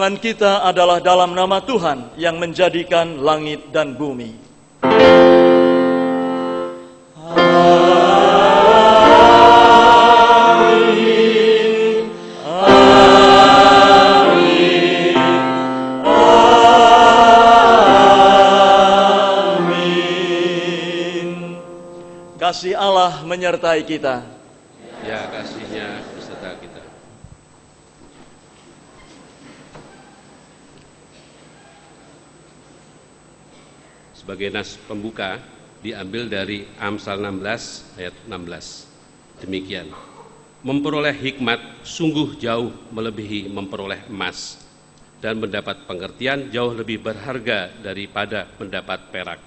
Permohonan kita adalah dalam nama Tuhan yang menjadikan langit dan bumi. Amin. Amin. Amin. Kasih Allah menyertai kita. Ya, kasih-Nya beserta kita. Sebagai nas pembuka diambil dari Amsal 16 ayat 16. Demikian. Memperoleh hikmat sungguh jauh melebihi memperoleh emas, dan mendapat pengertian jauh lebih berharga daripada mendapat perak.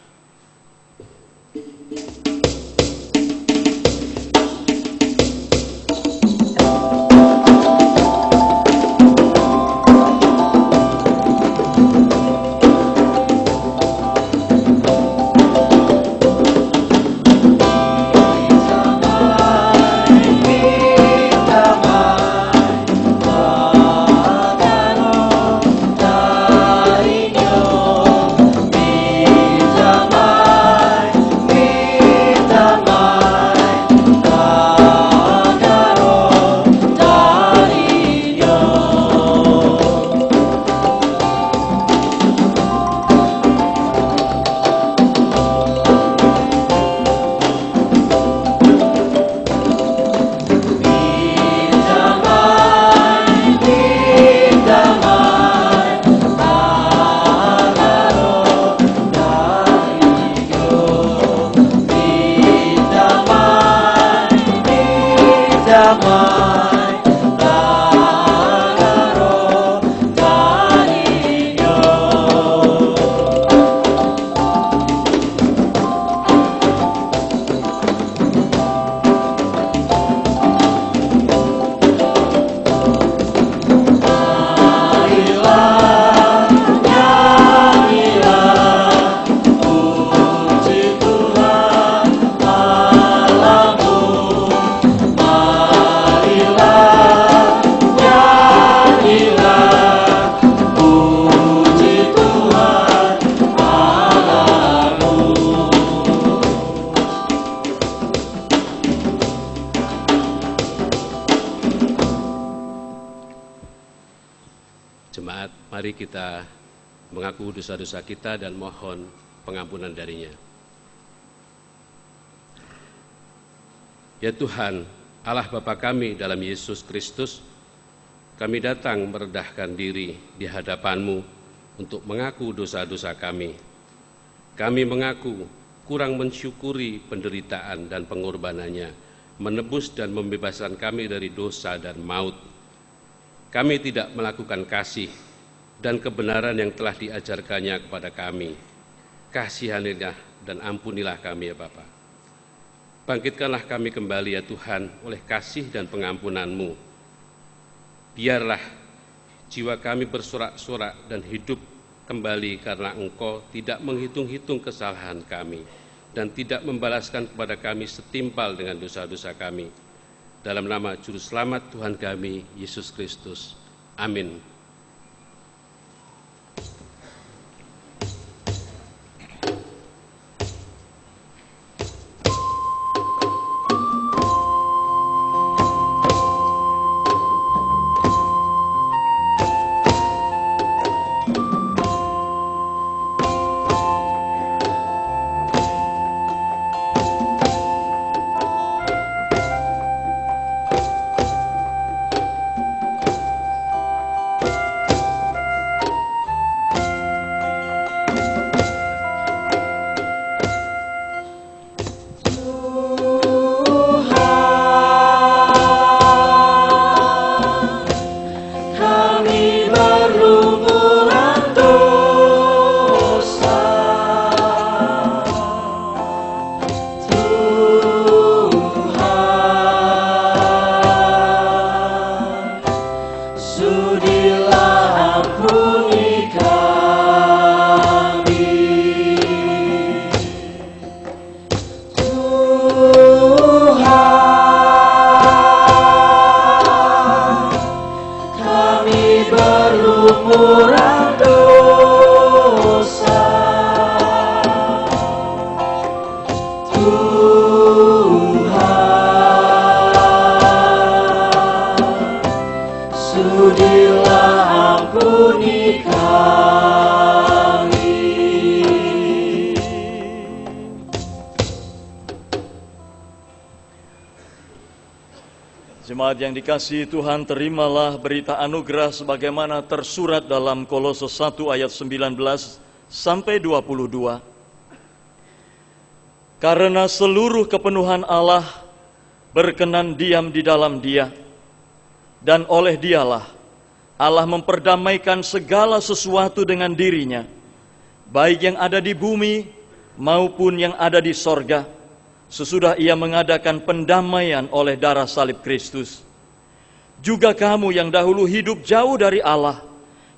Jemaat, mari kita mengaku dosa-dosa kita dan mohon pengampunan darinya. Ya Tuhan, Allah Bapa kami dalam Yesus Kristus, kami datang merendahkan diri di hadapan-Mu untuk mengaku dosa-dosa kami. Kami mengaku kurang mensyukuri penderitaan dan pengorbanannya, menebus dan membebaskan kami dari dosa dan maut. Kami tidak melakukan kasih dan kebenaran yang telah diajarkannya kepada kami. Kasihanilah dan ampunilah kami ya Bapa. Bangkitkanlah kami kembali ya Tuhan oleh kasih dan pengampunan-Mu. Biarlah jiwa kami bersorak-sorak dan hidup kembali karena Engkau tidak menghitung-hitung kesalahan kami dan tidak membalaskan kepada kami setimpal dengan dosa-dosa kami. Dalam nama Juru Selamat Tuhan kami, Yesus Kristus. Amin. Jemaat yang dikasihi Tuhan, terimalah berita anugerah sebagaimana tersurat dalam Kolose 1 ayat 19 sampai 22. Karena seluruh kepenuhan Allah berkenan diam di dalam Dia, dan oleh Dialah Allah memperdamaikan segala sesuatu dengan dirinya, baik yang ada di bumi maupun yang ada di sorga, sesudah Ia mengadakan pendamaian oleh darah salib Kristus. Juga kamu yang dahulu hidup jauh dari Allah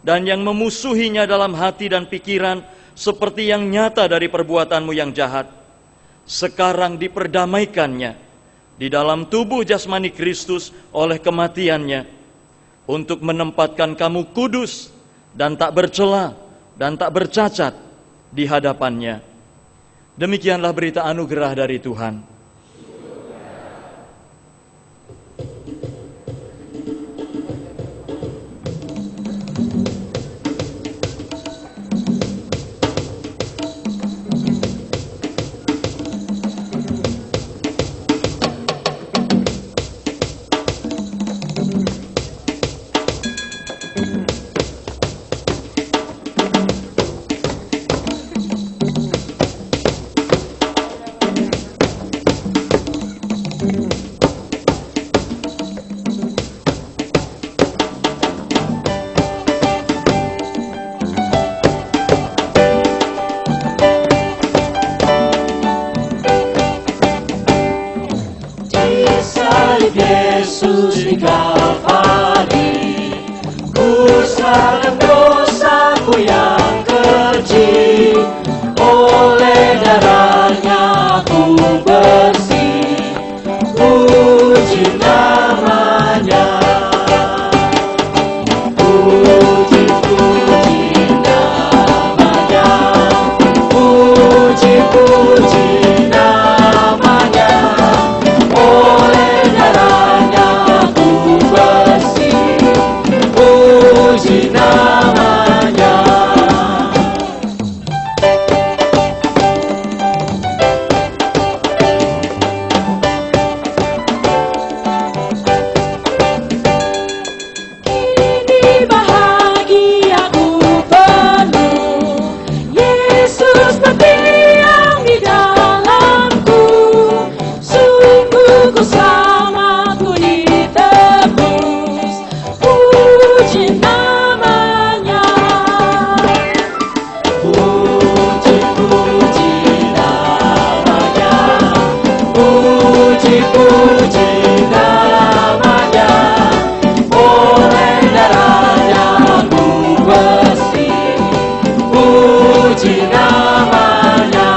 dan yang memusuhinya dalam hati dan pikiran seperti yang nyata dari perbuatanmu yang jahat, sekarang diperdamaikannya di dalam tubuh jasmani Kristus oleh kematiannya, untuk menempatkan kamu kudus dan tak bercela dan tak bercacat di hadapannya. Demikianlah berita anugerah dari Tuhan. Yesus di Kalvari, ku sadar dosaku yang kecil, oleh darahnya aku bersih, puji namanya, puji namanya, puji namanya, oleh darahnya aku bersih, puji namanya. Kini bahagiaku penuh, Yesus berdiam di dalamku, sungguh ku selamat, ku ditebus, puji namanya, puji namanya, puji namanya, oleh darahnya ku bersih, puji namanya.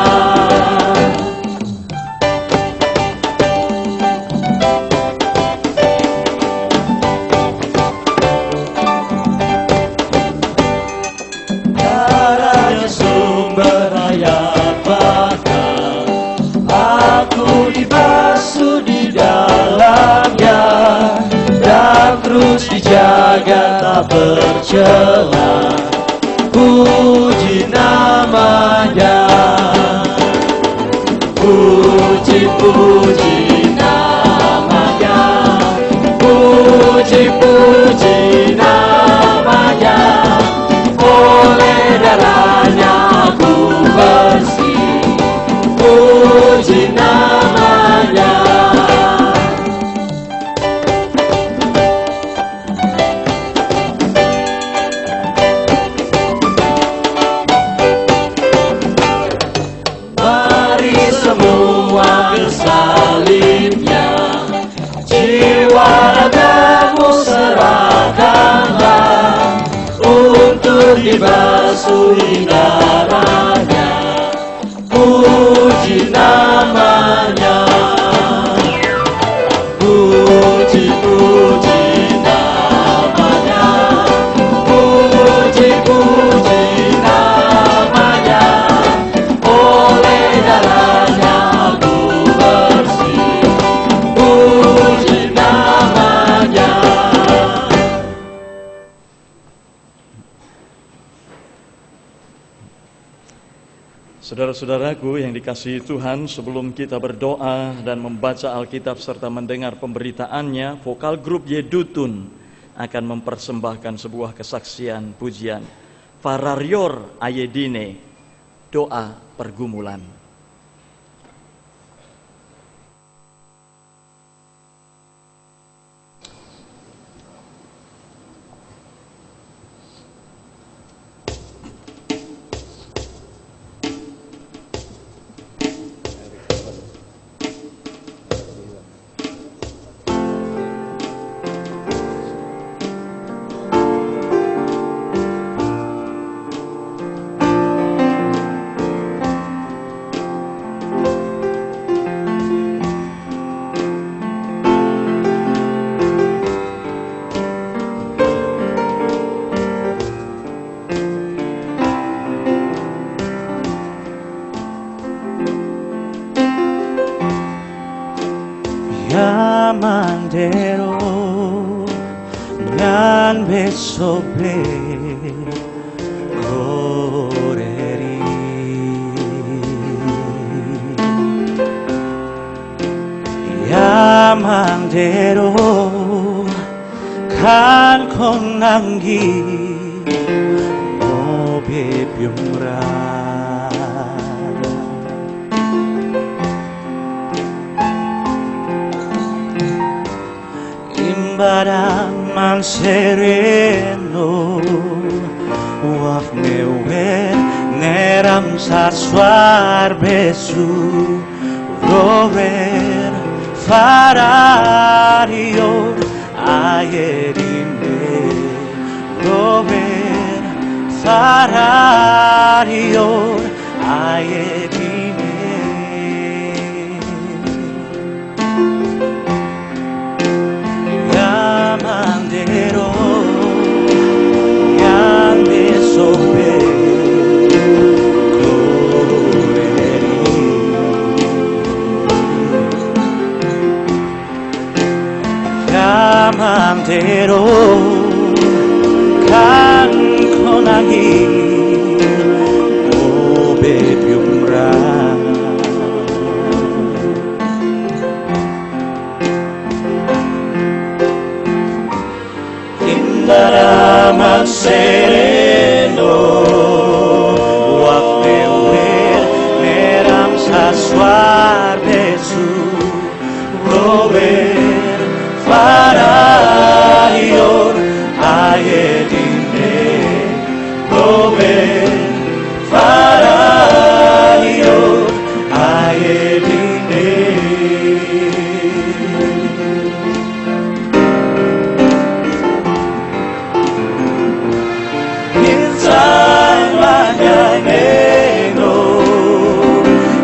Darahnya sumber hayat bakal, aku dibasuh di dalamnya, dan terus dijaga tak bercela, puji namanya, puji namanya, puji namanya, oleh darahnya ku bersih, puji namanya. Mari semua ke salibnya, jiwa ragamu serahkanlah, untuk dibasuhi darahnya, puji namanya, puji namanya, puji namanya, oleh darahnya ku bersih, puji namanya. Saudara-saudaraku yang dikasihi Tuhan, sebelum kita berdoa dan membaca Alkitab serta mendengar pemberitaannya, vokal grup Yedutun akan mempersembahkan sebuah kesaksian pujian. Fararior Ayedine, doa pergumulan. Yamandero nyan besobe koreri Yamandero kan konanggi mobe byumra Baraman sereno wafnewe neram saswar besu rover farario ayerinde rover farario ayerinde Yamandero yande sobe koreri Yamandero kan konagi obe byumra Baraman sereno wafnewer neram saswar besu rover fararior ayedine rover fararior ayedine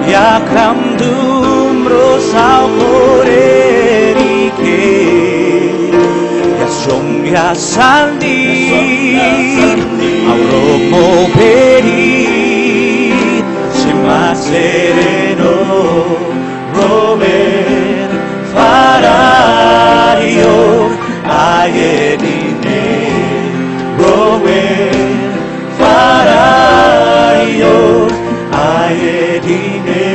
Yakam dumro sao korerike Yasong yasandi Auro mo peri Sima sereno Rover farario ayedine Rover farario ayedine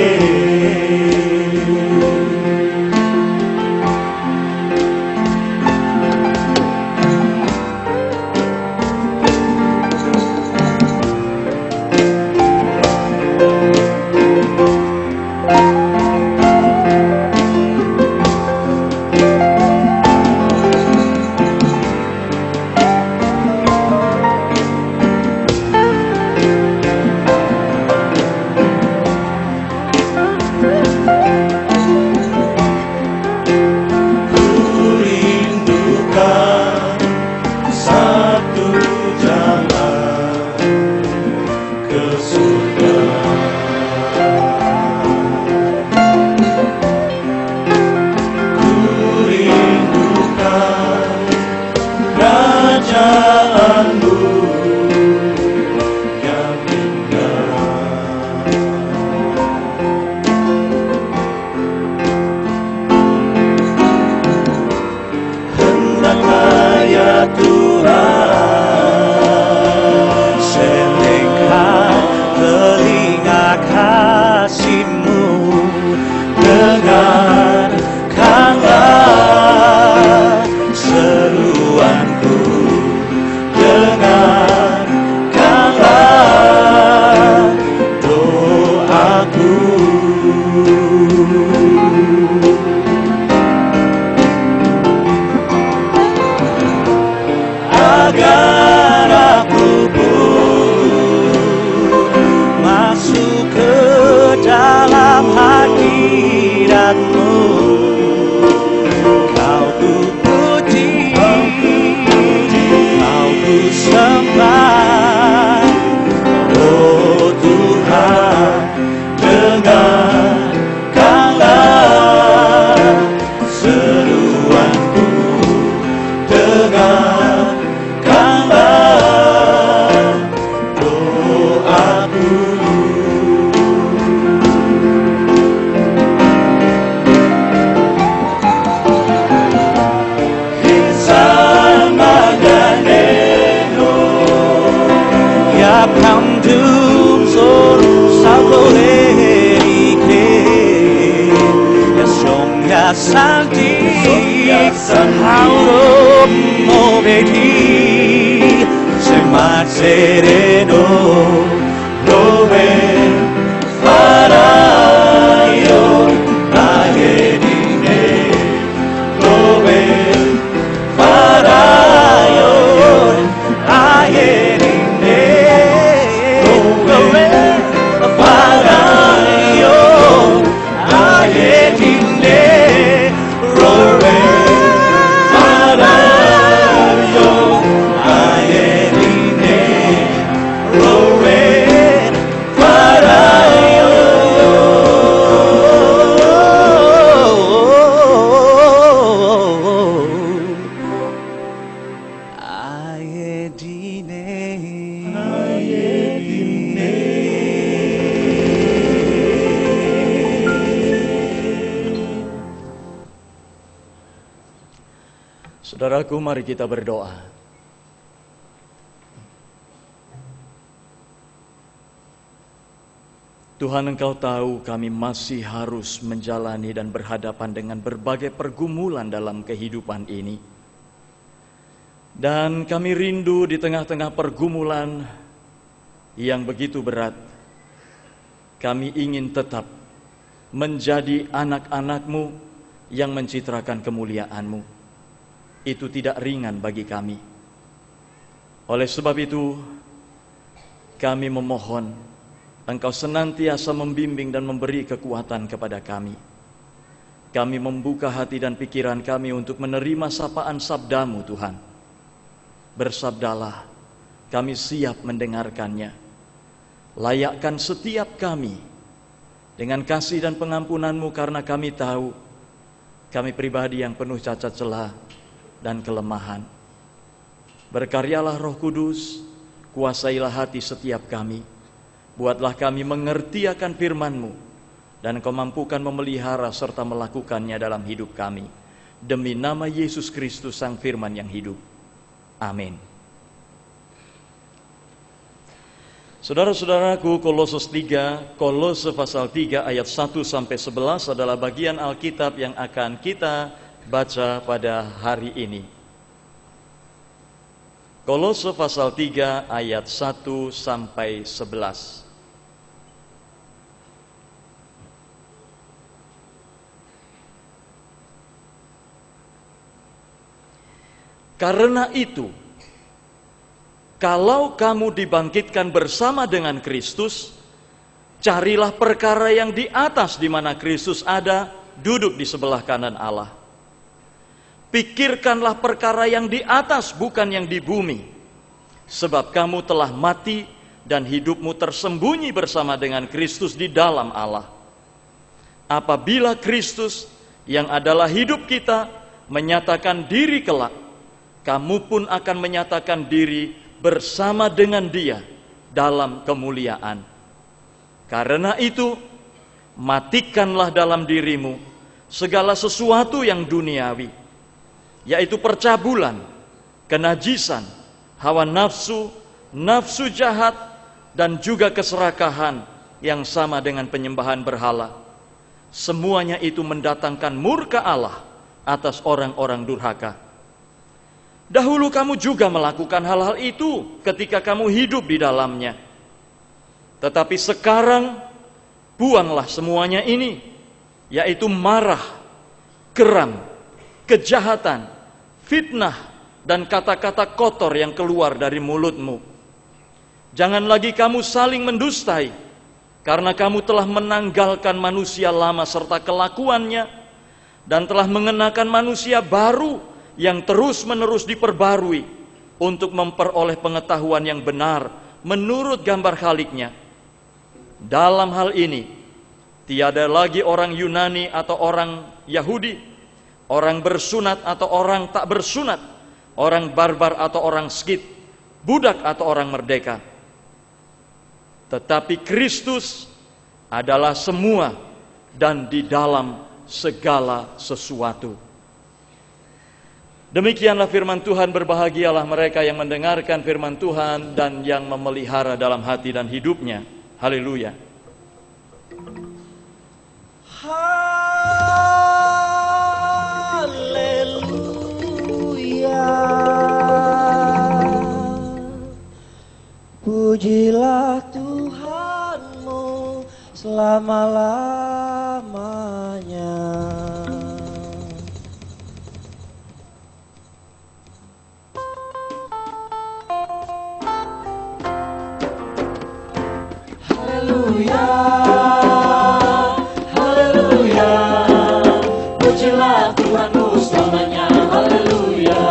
santi, Auro movedi, se mar sereno lo ven farayo, ayedine lo ven farayo, ayedine lo ven farayo, ayedine lo ven farayo, ayedine lo ven farayo. Saudaraku, mari kita berdoa. Tuhan, Engkau tahu kami masih harus menjalani dan berhadapan dengan berbagai pergumulan dalam kehidupan ini. Dan kami rindu di tengah-tengah pergumulan yang begitu berat, kami ingin tetap menjadi anak-anak-Mu yang mencitrakan kemuliaan-Mu. Itu tidak ringan bagi kami. Oleh sebab itu, kami memohon Engkau senantiasa membimbing dan memberi kekuatan kepada kami. Kami membuka hati dan pikiran kami untuk menerima sapaan sabda-Mu, Tuhan. Bersabdalah, kami siap mendengarkannya. Layakkan setiap kami dengan kasih dan pengampunan-Mu, karena kami tahu kami pribadi yang penuh cacat celah dan kelemahan. Berkaryalah Roh Kudus, kuasailah hati setiap kami. Buatlah kami mengerti akan firman-Mu, dan Engkau mampukan memelihara serta melakukannya dalam hidup kami. Demi nama Yesus Kristus, Sang Firman yang hidup. Amin. Saudara-saudaraku, Kolose pasal 3 ayat 1-11 adalah bagian Alkitab yang akan kita baca pada hari ini. Kolose pasal 3 ayat 1-11. Karena itu, kalau kamu dibangkitkan bersama dengan Kristus, carilah perkara yang di atas, di mana Kristus ada, duduk di sebelah kanan Allah. Pikirkanlah perkara yang di atas, bukan yang di bumi. Sebab kamu telah mati dan hidupmu tersembunyi bersama dengan Kristus di dalam Allah. Apabila Kristus yang adalah hidup kita menyatakan diri kelak, kamu pun akan menyatakan diri bersama dengan Dia dalam kemuliaan. Karena itu, matikanlah dalam dirimu segala sesuatu yang duniawi, yaitu percabulan, kenajisan, hawa nafsu, nafsu jahat, dan juga keserakahan yang sama dengan penyembahan berhala. Semuanya itu mendatangkan murka Allah atas orang-orang durhaka. Dahulu kamu juga melakukan hal-hal itu ketika kamu hidup di dalamnya. Tetapi sekarang buanglah semuanya ini, yaitu marah, geram, kejahatan, fitnah, dan kata-kata kotor yang keluar dari mulutmu. Jangan lagi kamu saling mendustai, karena kamu telah menanggalkan manusia lama serta kelakuannya, dan telah mengenakan manusia baru yang terus-menerus diperbarui untuk memperoleh pengetahuan yang benar menurut gambar Khaliknya. Dalam hal ini, tiada lagi orang Yunani atau orang Yahudi, orang bersunat atau orang tak bersunat, orang barbar atau orang Skit, budak atau orang merdeka. Tetapi Kristus adalah semua dan di dalam segala sesuatu. Demikianlah firman Tuhan. Berbahagialah mereka yang mendengarkan firman Tuhan dan yang memelihara dalam hati dan hidupnya. Haleluya. Pujilah Tuhanmu selama-lamanya. Haleluya, haleluya, pujilah Tuhanmu selamanya. Haleluya,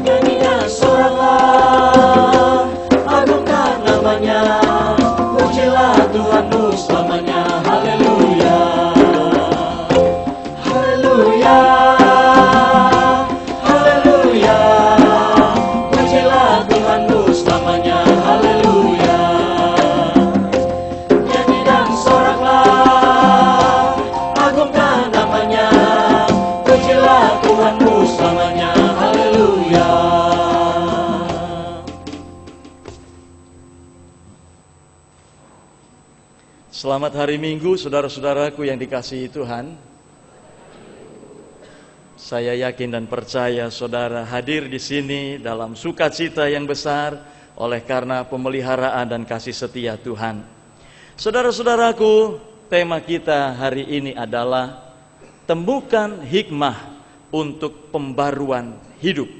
nyanyi dan soraklah, agungkan namanya. Pujilah Tuhanmu selamanya. Haleluya, haleluya, haleluya, pujilah Tuhanmu selamanya. Haleluya, nyanyi dan soraklah, agungkan namanya. Pujilah Tuhanmu selamanya. Haleluya. Selamat hari Minggu, saudara-saudaraku yang dikasihi Tuhan. Saya yakin dan percaya saudara hadir di sini dalam sukacita yang besar oleh karena pemeliharaan dan kasih setia Tuhan. Saudara-saudaraku, tema kita hari ini adalah temukan hikmah untuk pembaruan hidup.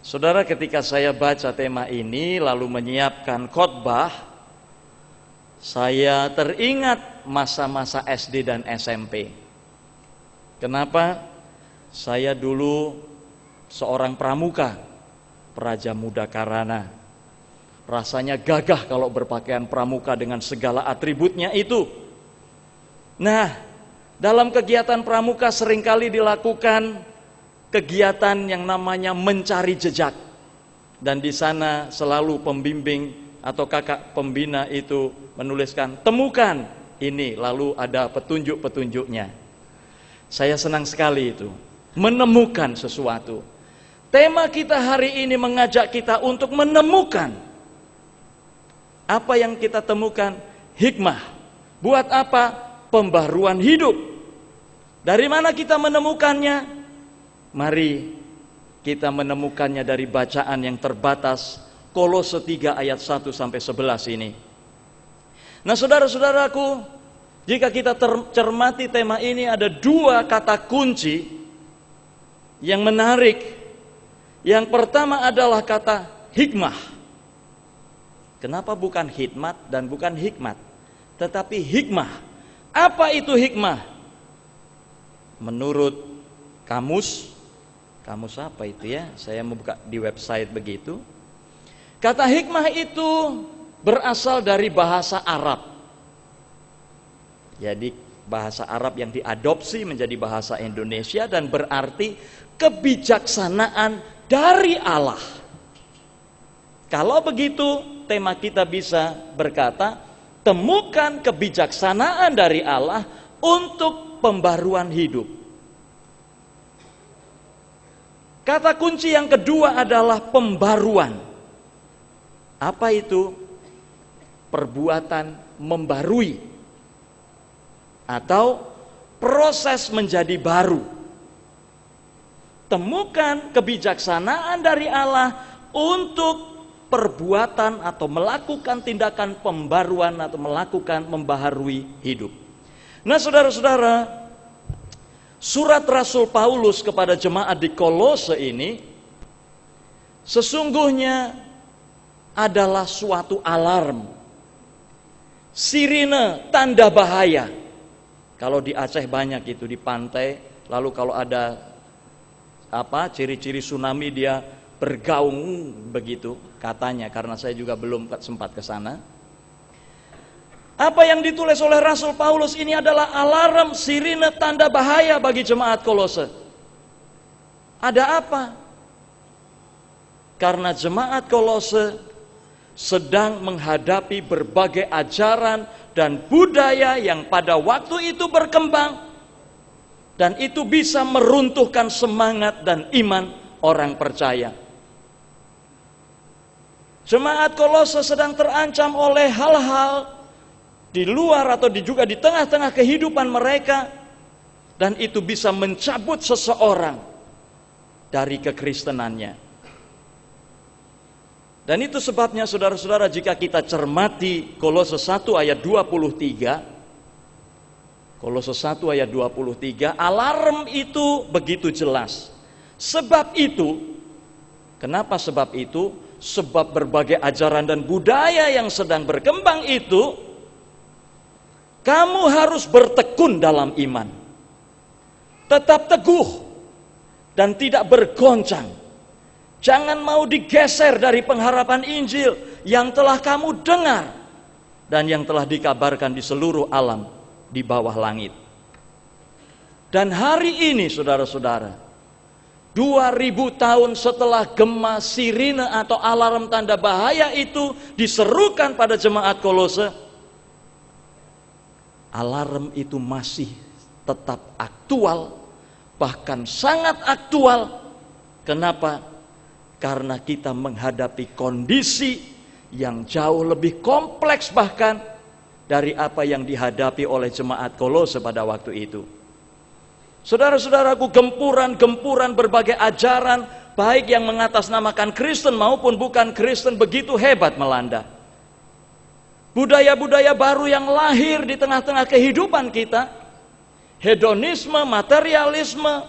Saudara, ketika saya baca tema ini lalu menyiapkan khotbah, saya teringat masa-masa SD dan SMP. Kenapa? Saya dulu seorang pramuka, Praja Muda Karana. Rasanya gagah kalau berpakaian pramuka dengan segala atributnya itu. Nah, dalam kegiatan pramuka seringkali dilakukan kegiatan yang namanya mencari jejak. Dan di sana selalu pembimbing atau kakak pembina itu menuliskan, temukan ini, lalu ada petunjuk-petunjuknya. Saya senang sekali itu, menemukan sesuatu. Tema kita hari ini mengajak kita untuk menemukan. Apa yang kita temukan? Hikmah. Buat apa? Pembaruan hidup. Dari mana kita menemukannya? Mari kita menemukannya dari bacaan yang terbatas, Kolose 3 ayat 1 sampai 11 ini. Nah, saudara-saudaraku, jika kita cermati tema ini, ada dua kata kunci yang menarik. Yang pertama adalah kata hikmah. Kenapa bukan hikmat dan bukan hikmat, tetapi hikmah? Apa itu hikmah? Menurut kamus apa itu ya? Saya membuka di website begitu. Kata hikmah itu berasal dari bahasa Arab. Jadi bahasa Arab yang diadopsi menjadi bahasa Indonesia dan berarti kebijaksanaan dari Allah. Kalau begitu, tema kita bisa berkata, temukan kebijaksanaan dari Allah untuk pembaruan hidup. Kata kunci yang kedua adalah pembaruan. Apa itu? Perbuatan membarui atau proses menjadi baru. Temukan kebijaksanaan dari Allah untuk perbuatan atau melakukan tindakan pembaruan atau melakukan membaharui hidup. Nah, saudara-saudara, surat Rasul Paulus kepada jemaat di Kolose ini sesungguhnya adalah suatu alarm, sirine, tanda bahaya. Kalau di Aceh banyak itu di pantai, lalu kalau ada ciri-ciri tsunami dia bergaung begitu katanya, karena saya juga belum sempat ke sana. Apa yang ditulis oleh Rasul Paulus ini adalah alarm, sirine, tanda bahaya bagi jemaat Kolose. Ada apa? Karena jemaat Kolose sedang menghadapi berbagai ajaran dan budaya yang pada waktu itu berkembang, dan itu bisa meruntuhkan semangat dan iman orang percaya. Jemaat Kolose sedang terancam oleh hal-hal di luar atau juga di tengah-tengah kehidupan mereka, dan itu bisa mencabut seseorang dari kekristenannya. Dan itu sebabnya saudara-saudara, jika kita cermati Kolose 1 ayat 23, Kolose 1 ayat 23, alarm itu begitu jelas. Sebab itu, kenapa sebab itu? Sebab berbagai ajaran dan budaya yang sedang berkembang itu, kamu harus bertekun dalam iman. Tetap teguh dan tidak bergoncang. Jangan mau digeser dari pengharapan Injil yang telah kamu dengar dan yang telah dikabarkan di seluruh alam di bawah langit. Dan hari ini saudara-saudara, 2000 tahun setelah gema sirine atau alarm tanda bahaya itu diserukan pada jemaat Kolose, alarm itu masih tetap aktual, bahkan sangat aktual. Kenapa? Karena kita menghadapi kondisi yang jauh lebih kompleks bahkan dari apa yang dihadapi oleh jemaat Kolose pada waktu itu. Saudara-saudaraku, gempuran-gempuran berbagai ajaran, baik yang mengatasnamakan Kristen maupun bukan Kristen, begitu hebat melanda. Budaya-budaya baru yang lahir di tengah-tengah kehidupan kita, hedonisme, materialisme,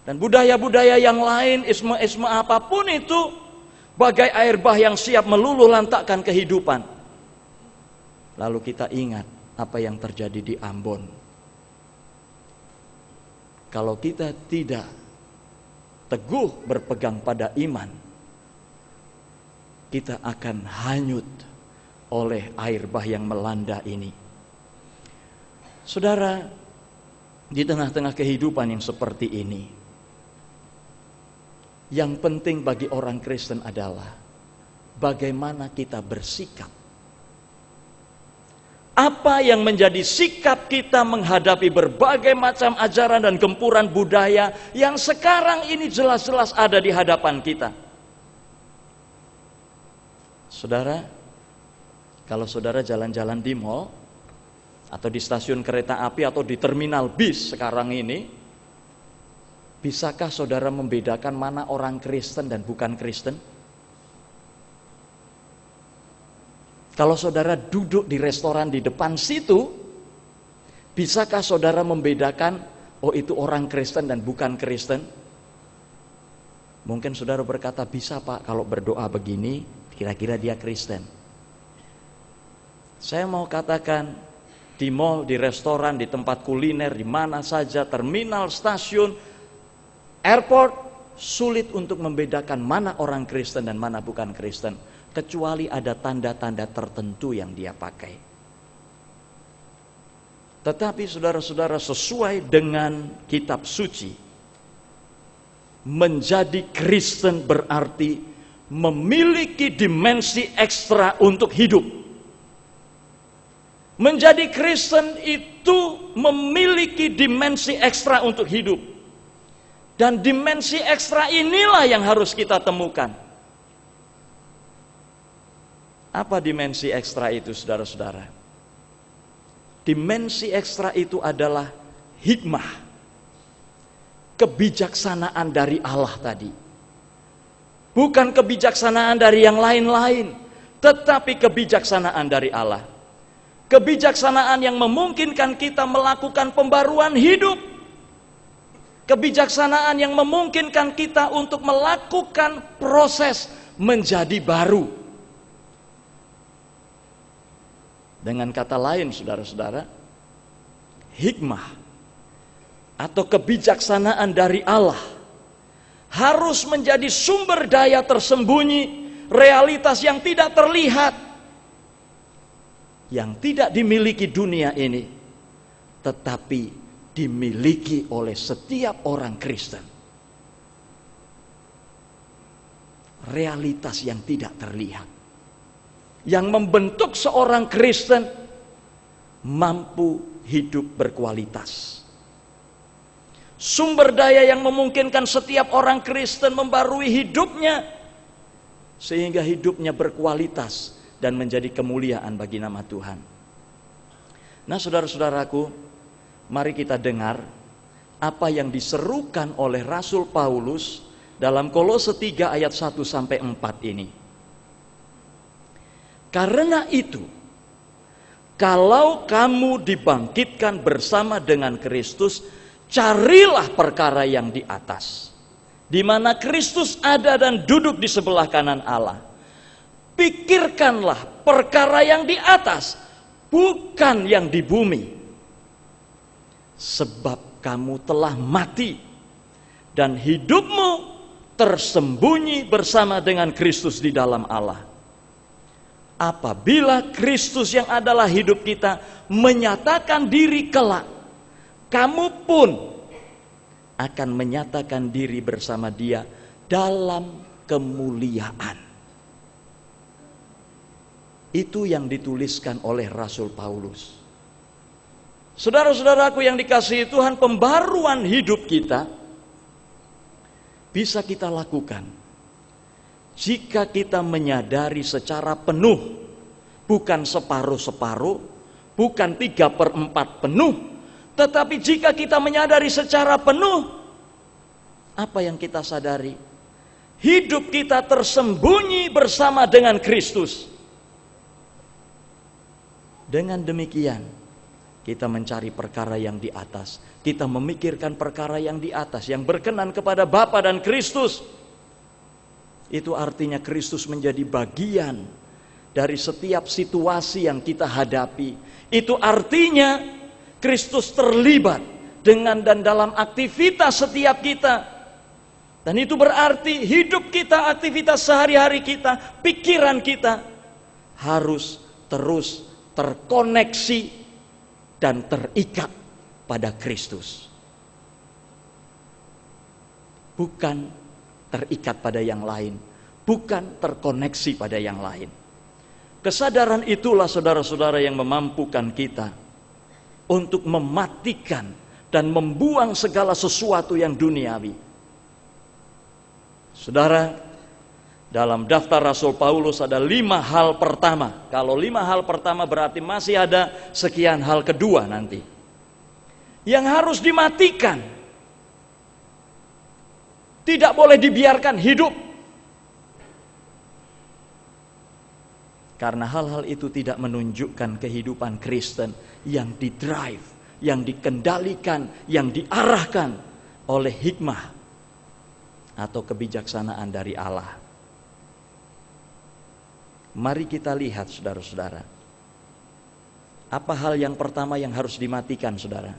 dan budaya-budaya yang lain, isme-isme apapun itu, bagai air bah yang siap meluluh lantakkan kehidupan. Lalu kita ingat apa yang terjadi di Ambon. Kalau kita tidak teguh berpegang pada iman, kita akan hanyut oleh air bah yang melanda ini. Saudara, di tengah-tengah kehidupan yang seperti ini, yang penting bagi orang Kristen adalah bagaimana kita bersikap. Apa yang menjadi sikap kita menghadapi berbagai macam ajaran dan gempuran budaya yang sekarang ini jelas-jelas ada di hadapan kita. Saudara, kalau saudara jalan-jalan di mall, atau di stasiun kereta api, atau di terminal bis sekarang ini, bisakah saudara membedakan mana orang Kristen dan bukan Kristen? Kalau saudara duduk di restoran di depan situ, bisakah saudara membedakan, oh itu orang Kristen dan bukan Kristen? Mungkin saudara berkata, bisa Pak, kalau berdoa begini, kira-kira dia Kristen. Saya mau katakan, di mall, di restoran, di tempat kuliner, di mana saja, terminal, stasiun, airport, sulit untuk membedakan mana orang Kristen dan mana bukan Kristen. Kecuali ada tanda-tanda tertentu yang dia pakai. Tetapi saudara-saudara, sesuai dengan kitab suci, menjadi Kristen berarti memiliki dimensi ekstra untuk hidup. Menjadi Kristen itu memiliki dimensi ekstra untuk hidup. Dan dimensi ekstra inilah yang harus kita temukan. Apa dimensi ekstra itu, saudara-saudara? Dimensi ekstra itu adalah hikmah, kebijaksanaan dari Allah tadi. Bukan kebijaksanaan dari yang lain-lain, tetapi kebijaksanaan dari Allah. Kebijaksanaan yang memungkinkan kita melakukan pembaruan hidup. Kebijaksanaan yang memungkinkan kita untuk melakukan proses menjadi baru. Dengan kata lain, saudara-saudara, hikmah atau kebijaksanaan dari Allah harus menjadi sumber daya tersembunyi, realitas yang tidak terlihat, yang tidak dimiliki dunia ini, tetapi dimiliki oleh setiap orang Kristen. Realitas yang tidak terlihat, yang membentuk seorang Kristen mampu hidup berkualitas. Sumber daya yang memungkinkan setiap orang Kristen membarui hidupnya sehingga hidupnya berkualitas dan menjadi kemuliaan bagi nama Tuhan. Nah, saudara-saudaraku, mari kita dengar apa yang diserukan oleh Rasul Paulus dalam Kolose 3 ayat 1 sampai 4 ini. Karena itu, kalau kamu dibangkitkan bersama dengan Kristus, carilah perkara yang di atas, di mana Kristus ada dan duduk di sebelah kanan Allah. Pikirkanlah perkara yang di atas, bukan yang di bumi. Sebab kamu telah mati, dan hidupmu tersembunyi bersama dengan Kristus di dalam Allah. Apabila Kristus yang adalah hidup kita menyatakan diri kelak, kamu pun akan menyatakan diri bersama Dia dalam kemuliaan. Itu yang dituliskan oleh Rasul Paulus. Saudara-saudaraku yang dikasihi Tuhan, pembaruan hidup kita bisa kita lakukan jika kita menyadari secara penuh, bukan separuh-separuh, bukan 3/4 penuh, tetapi jika kita menyadari secara penuh, apa yang kita sadari? Hidup kita tersembunyi bersama dengan Kristus. Dengan demikian, kita mencari perkara yang di atas. Kita memikirkan perkara yang di atas, yang berkenan kepada Bapa dan Kristus. Itu artinya Kristus menjadi bagian dari setiap situasi yang kita hadapi. Itu artinya Kristus terlibat dengan dan dalam aktivitas setiap kita. Dan itu berarti hidup kita, aktivitas sehari-hari kita, pikiran kita harus terus terkoneksi dan terikat pada Kristus. Bukan terikat pada yang lain, bukan terkoneksi pada yang lain. Kesadaran itulah saudara-saudara yang memampukan kita untuk mematikan dan membuang segala sesuatu yang duniawi. Saudara, dalam daftar Rasul Paulus ada 5 hal pertama. Kalau 5 hal pertama berarti masih ada sekian hal kedua nanti yang harus dimatikan. Tidak boleh dibiarkan hidup. Karena hal-hal itu tidak menunjukkan kehidupan Kristen yang didrive, yang dikendalikan, yang diarahkan oleh hikmah atau kebijaksanaan dari Allah. Mari kita lihat saudara-saudara. Apa hal yang pertama yang harus dimatikan saudara?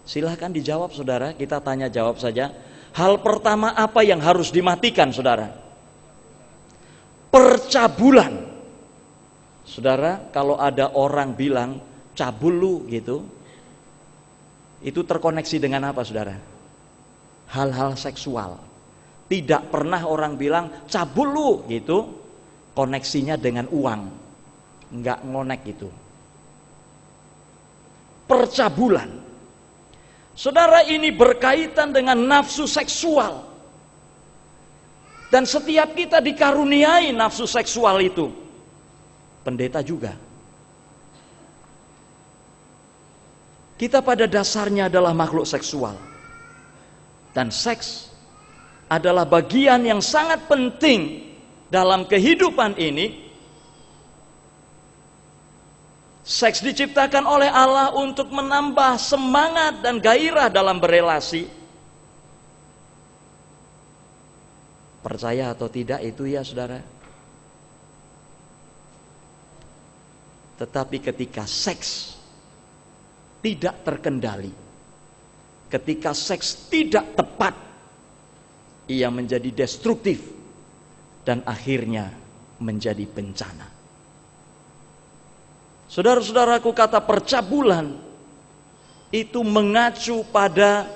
Silahkan dijawab saudara, kita tanya jawab saja. Hal pertama apa yang harus dimatikan saudara? Percabulan. Saudara, kalau ada orang bilang cabul lu gitu, itu terkoneksi dengan apa saudara? Hal-hal seksual. Tidak pernah orang bilang cabul lu gitu, koneksinya dengan uang. Enggak ngonek gitu. Percabulan. Saudara, ini berkaitan dengan nafsu seksual. Dan setiap kita dikaruniai nafsu seksual itu. Pendeta juga. Kita pada dasarnya adalah makhluk seksual. Dan seks adalah bagian yang sangat penting dalam kehidupan ini. Seks diciptakan oleh Allah untuk menambah semangat dan gairah dalam berelasi. Percaya atau tidak itu ya saudara. Tetapi ketika seks tidak terkendali, ketika seks tidak tepat, ia menjadi destruktif dan akhirnya menjadi bencana. Saudara-saudaraku, kata percabulan itu mengacu pada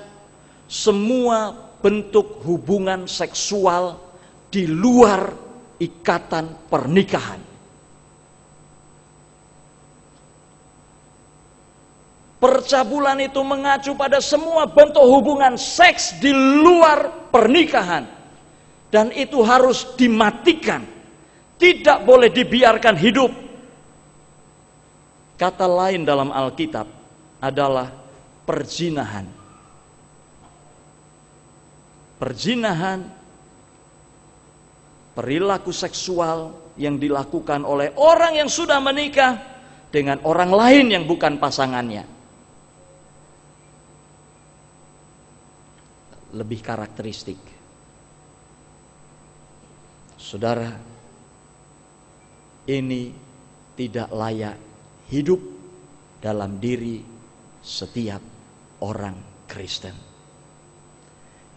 semua bentuk hubungan seksual di luar ikatan pernikahan. Percabulan itu mengacu pada semua bentuk hubungan seks di luar pernikahan. Dan itu harus dimatikan. Tidak boleh dibiarkan hidup. Kata lain dalam Alkitab adalah perzinahan. perzinahan, perilaku seksual yang dilakukan oleh orang yang sudah menikah dengan orang lain yang bukan pasangannya. Lebih karakteristik. Saudara, ini tidak layak hidup dalam diri setiap orang Kristen.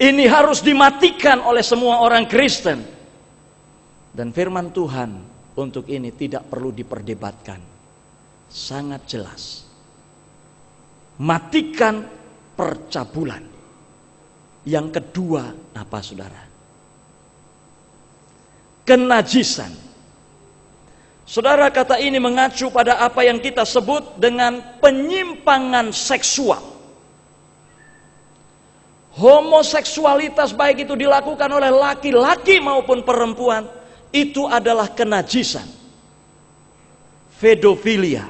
Ini harus dimatikan oleh semua orang Kristen. Dan firman Tuhan untuk ini tidak perlu diperdebatkan. Sangat jelas. Matikan percabulan. Yang kedua apa, saudara? Kenajisan. Saudara, kata ini mengacu pada apa yang kita sebut dengan penyimpangan seksual. Homoseksualitas baik itu dilakukan oleh laki-laki maupun perempuan, itu adalah kenajisan, pedofilia,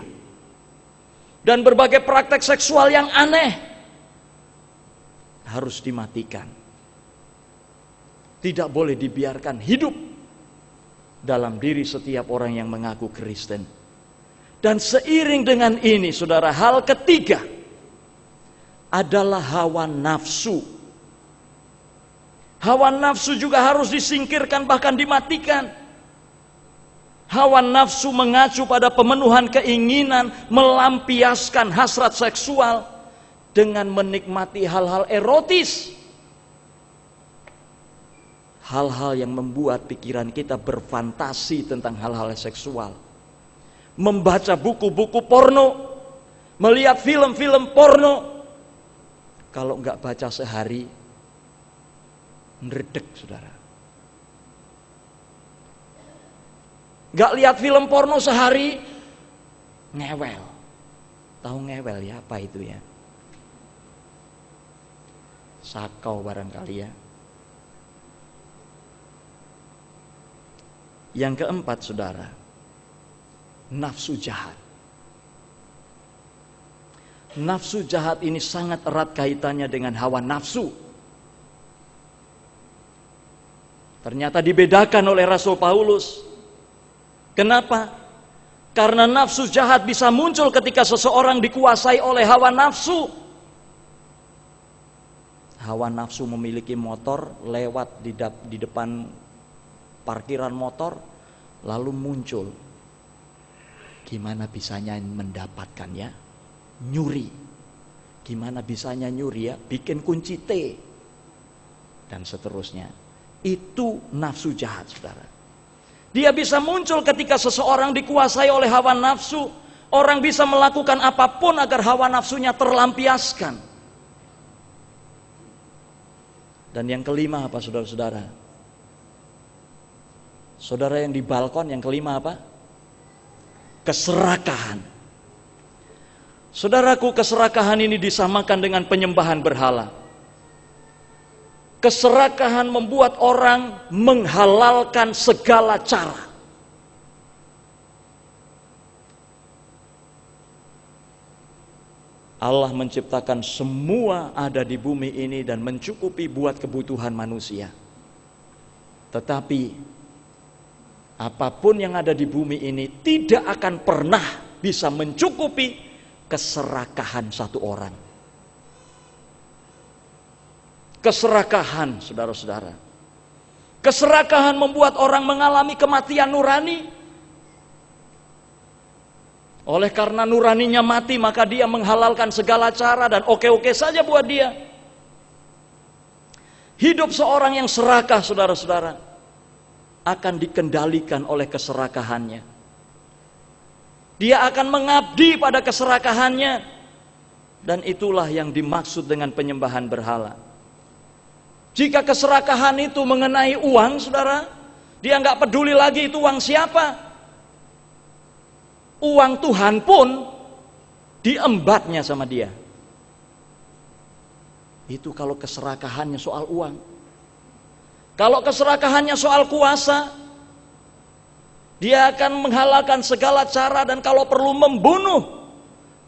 dan berbagai praktek seksual yang aneh harus dimatikan. Tidak boleh dibiarkan hidup dalam diri setiap orang yang mengaku Kristen. Dan seiring dengan ini, saudara, hal ketiga adalah hawa nafsu. Hawa nafsu juga harus disingkirkan, bahkan dimatikan. Hawa nafsu mengacu pada pemenuhan keinginan, melampiaskan hasrat seksual dengan menikmati hal-hal erotis. Hal-hal yang membuat pikiran kita berfantasi tentang hal-hal seksual. Membaca buku-buku porno, melihat film-film porno. Kalau nggak baca sehari, ngeredek, saudara. Gak lihat film porno sehari, ngewel. Tahu ngewel ya, apa itu ya? Sakau barangkali ya. Yang keempat, saudara, nafsu jahat. Nafsu jahat ini sangat erat kaitannya dengan hawa nafsu. Ternyata dibedakan oleh Rasul Paulus. Kenapa? Karena nafsu jahat bisa muncul ketika seseorang dikuasai oleh hawa nafsu. Hawa nafsu memiliki motor, lewat di depan parkiran motor, lalu muncul. Gimana bisanya mendapatkannya? Nyuri. Gimana bisanya nyuri ya? Bikin kunci T. Dan seterusnya. Itu nafsu jahat, saudara. Dia bisa muncul ketika seseorang dikuasai oleh hawa nafsu. Orang bisa melakukan apapun agar hawa nafsunya terlampiaskan. Dan yang kelima apa, saudara-saudara? Saudara yang di balkon, yang kelima apa? Keserakahan. Saudaraku, keserakahan ini disamakan dengan penyembahan berhala. Keserakahan membuat orang menghalalkan segala cara. Allah menciptakan semua ada di bumi ini dan mencukupi buat kebutuhan manusia. Tetapi apapun yang ada di bumi ini tidak akan pernah bisa mencukupi keserakahan satu orang. Keserakahan, saudara-saudara. Keserakahan membuat orang mengalami kematian nurani. Oleh karena nuraninya mati, maka dia menghalalkan segala cara dan oke-oke saja buat dia. Hidup seorang yang serakah, saudara-saudara, akan dikendalikan oleh keserakahannya. Dia akan mengabdi pada keserakahannya. Dan itulah yang dimaksud dengan penyembahan berhala. Jika keserakahan itu mengenai uang, saudara, dia nggak peduli lagi itu uang siapa. Uang Tuhan pun diembatnya sama dia. Itu kalau keserakahannya soal uang. Kalau keserakahannya soal kuasa, dia akan menghalalkan segala cara dan kalau perlu membunuh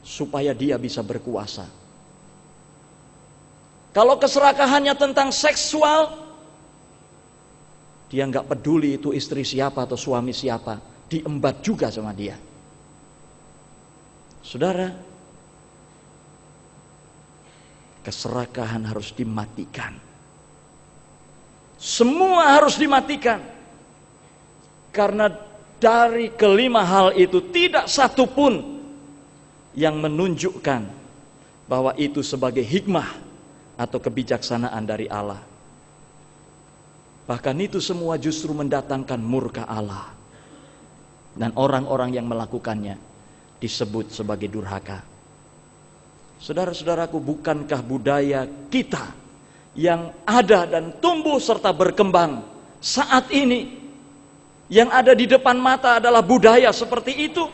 supaya dia bisa berkuasa. Kalau keserakahannya tentang seksual, dia nggak peduli itu istri siapa atau suami siapa, diembat juga sama dia. Saudara, keserakahan harus dimatikan. Semua harus dimatikan. Karena dari kelima hal itu tidak satu pun yang menunjukkan bahwa itu sebagai hikmah atau kebijaksanaan dari Allah. Bahkan itu semua justru mendatangkan murka Allah. Dan orang-orang yang melakukannya disebut sebagai durhaka. Saudara-saudaraku, bukankah budaya kita yang ada dan tumbuh serta berkembang saat ini, yang ada di depan mata adalah budaya seperti itu?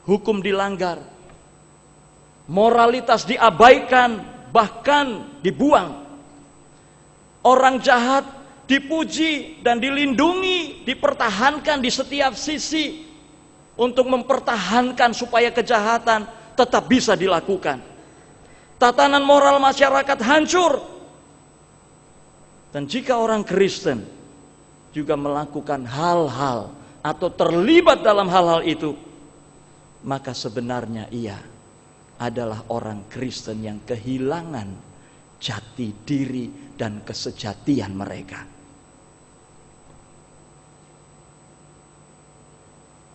Hukum dilanggar, moralitas diabaikan, bahkan dibuang. Orang jahat dipuji dan dilindungi, dipertahankan di setiap sisi untuk mempertahankan supaya kejahatan tetap bisa dilakukan. Tatanan moral masyarakat hancur. Dan jika orang Kristen juga melakukan hal-hal atau terlibat dalam hal-hal itu, maka sebenarnya ia adalah orang Kristen yang kehilangan jati diri dan kesejatian mereka.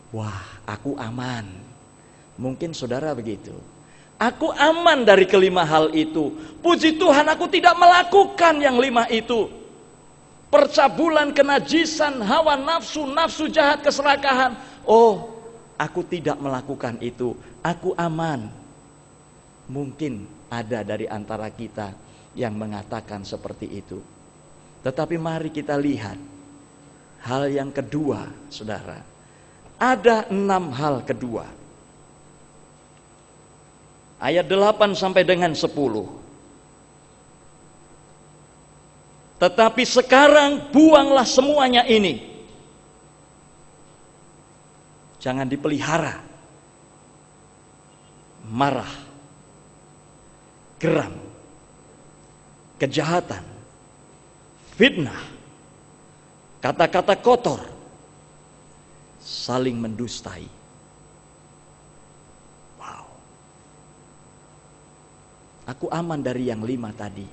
Wah, aku aman. Mungkin saudara begitu. Aku aman dari kelima hal itu. Puji Tuhan, aku tidak melakukan yang lima itu. Percabulan, kenajisan, hawa nafsu, nafsu jahat, keserakahan. Oh, aku tidak melakukan itu. Aku aman. Mungkin ada dari antara kita yang mengatakan seperti itu. Tetapi mari kita lihat hal yang kedua, saudara. Ada 6 hal kedua. Ayat 8 sampai dengan 10. Tetapi sekarang buanglah semuanya ini. Jangan dipelihara. Marah, geram, kejahatan, fitnah, kata-kata kotor, saling mendustai. Wow. Aku aman dari yang 5 tadi.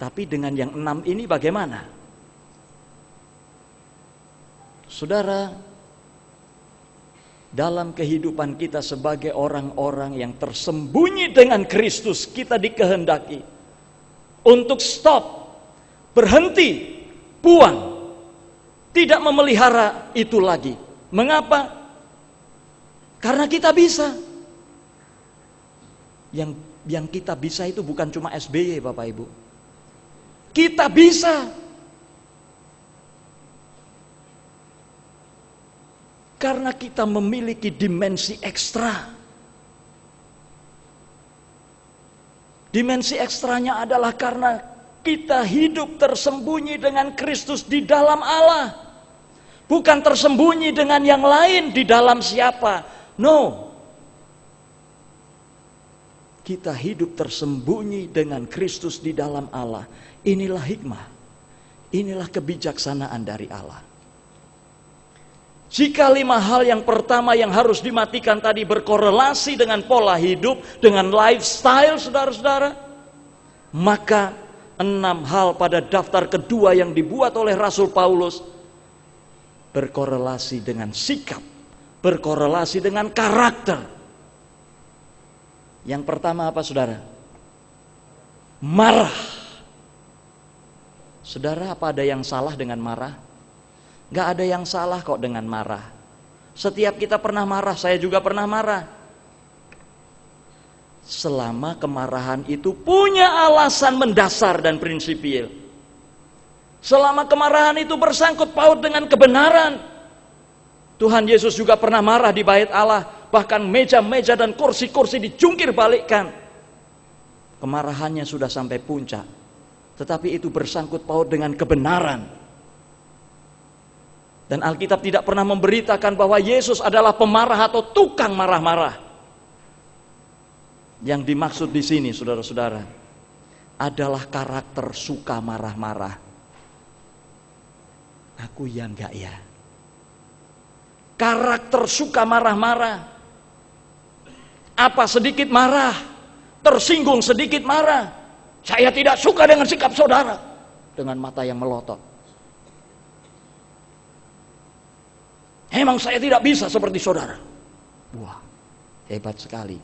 Tapi dengan yang 6 ini bagaimana? Saudara, dalam kehidupan kita sebagai orang-orang yang tersembunyi dengan Kristus, kita dikehendaki untuk stop, berhenti, buang, tidak memelihara itu lagi. Mengapa? Karena kita bisa. Yang kita bisa itu bukan cuma SBY, Bapak Ibu. Kita bisa. Karena kita memiliki dimensi ekstra. Dimensi ekstranya adalah karena kita hidup tersembunyi dengan Kristus di dalam Allah. Bukan tersembunyi dengan yang lain di dalam siapa. No. Kita hidup tersembunyi dengan Kristus di dalam Allah. Inilah hikmah. Inilah kebijaksanaan dari Allah. Jika 5 hal yang pertama yang harus dimatikan tadi berkorelasi dengan pola hidup, dengan lifestyle saudara-saudara, maka 6 hal pada daftar kedua yang dibuat oleh Rasul Paulus berkorelasi dengan sikap, berkorelasi dengan karakter. Yang pertama apa, saudara? Marah. Saudara, apa ada yang salah dengan marah? Gak ada yang salah kok dengan marah. Setiap kita pernah marah, saya juga pernah marah. Selama kemarahan itu punya alasan mendasar dan prinsipil. Selama kemarahan itu bersangkut paut dengan kebenaran. Tuhan Yesus juga pernah marah di bait Allah. Bahkan meja-meja dan kursi-kursi dijungkir balikkan. Kemarahannya sudah sampai puncak. Tetapi itu bersangkut paut dengan kebenaran. Dan Alkitab tidak pernah memberitakan bahwa Yesus adalah pemarah atau tukang marah-marah. Yang dimaksud di sini, saudara-saudara, adalah karakter suka marah-marah. Aku ya enggak ya. Karakter suka marah-marah. Apa sedikit marah, tersinggung sedikit marah. Saya tidak suka dengan sikap saudara. Dengan mata yang melotot. Emang saya tidak bisa seperti saudara. Wah, hebat sekali.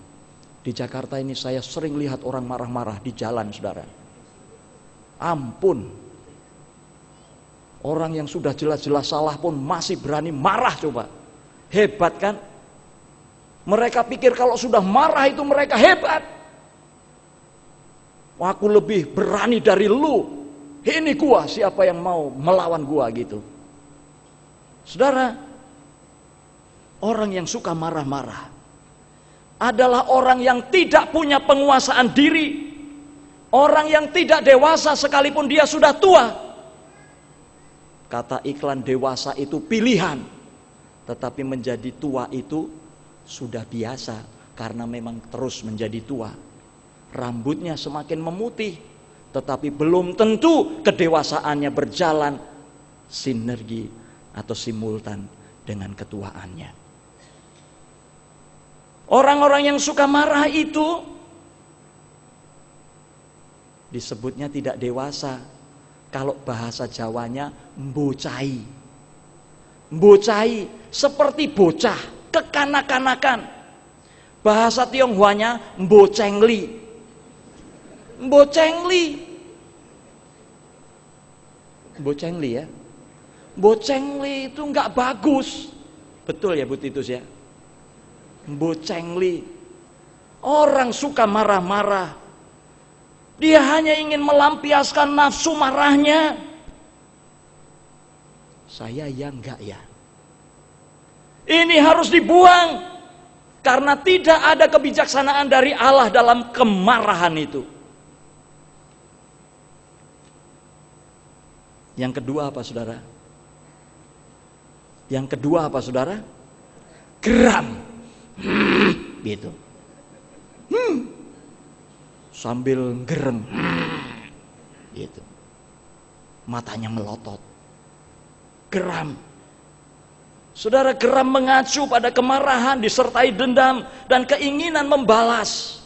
Di Jakarta ini saya sering lihat orang marah-marah di jalan, saudara. Ampun. Orang yang sudah jelas-jelas salah pun masih berani marah, coba. Hebat kan? Mereka pikir kalau sudah marah itu mereka hebat. Aku lebih berani dari lu. Ini gua, siapa yang mau melawan gua gitu. Saudara, orang yang suka marah-marah adalah orang yang tidak punya penguasaan diri. Orang yang tidak dewasa sekalipun dia sudah tua. Kata iklan, dewasa itu pilihan. Tetapi menjadi tua itu sudah biasa. Karena memang terus menjadi tua. Rambutnya semakin memutih. Tetapi belum tentu kedewasaannya berjalan sinergi atau simultan dengan ketuaannya. Orang-orang yang suka marah itu disebutnya tidak dewasa. Kalau bahasa Jawanya mbocai. Mbocai seperti bocah, kekanak-kanakan. Bahasa Tionghoanya mbocengli. Mbocengli. Mbocengli ya. Mbocengli itu enggak bagus. Betul ya Bu Titus ya? Mbocengli. Orang suka marah-marah. Dia hanya ingin melampiaskan nafsu marahnya. Saya ya enggak ya. Ini harus dibuang. Karena tidak ada kebijaksanaan dari Allah dalam kemarahan itu. Yang kedua apa saudara? Yang kedua apa saudara? Geram. Gitu. Sambil gerem. Gitu. Matanya melotot. Geram. Saudara, geram mengacu pada kemarahan disertai dendam dan keinginan membalas.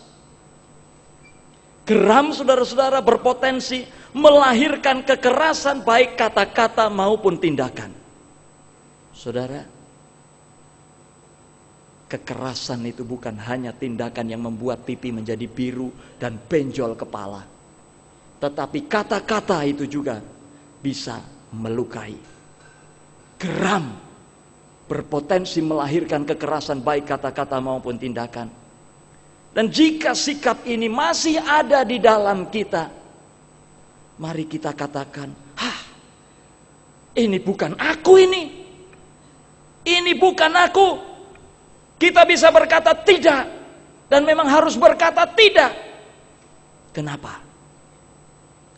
Geram, saudara-saudara, berpotensi melahirkan kekerasan baik kata-kata maupun tindakan. Saudara, kekerasan itu bukan hanya tindakan yang membuat pipi menjadi biru dan benjol kepala. Tetapi kata-kata itu juga bisa melukai. Geram berpotensi melahirkan kekerasan baik kata-kata maupun tindakan. Dan jika sikap ini masih ada di dalam kita, mari kita katakan, ini bukan aku ini. Ini bukan aku. Kita bisa berkata tidak. Dan memang harus berkata tidak. Kenapa?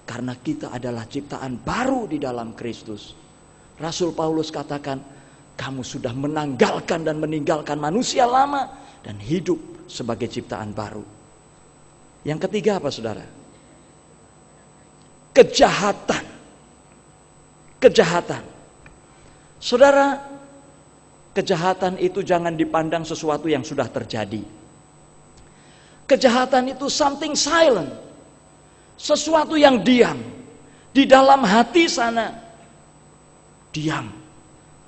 Karena kita adalah ciptaan baru di dalam Kristus. Rasul Paulus katakan, kamu sudah menanggalkan dan meninggalkan manusia lama dan hidup sebagai ciptaan baru. Yang ketiga apa saudara? Kejahatan. Kejahatan. Saudara, kejahatan itu jangan dipandang sesuatu yang sudah terjadi. Kejahatan itu something silent. Sesuatu yang diam. Di dalam hati sana. Diam.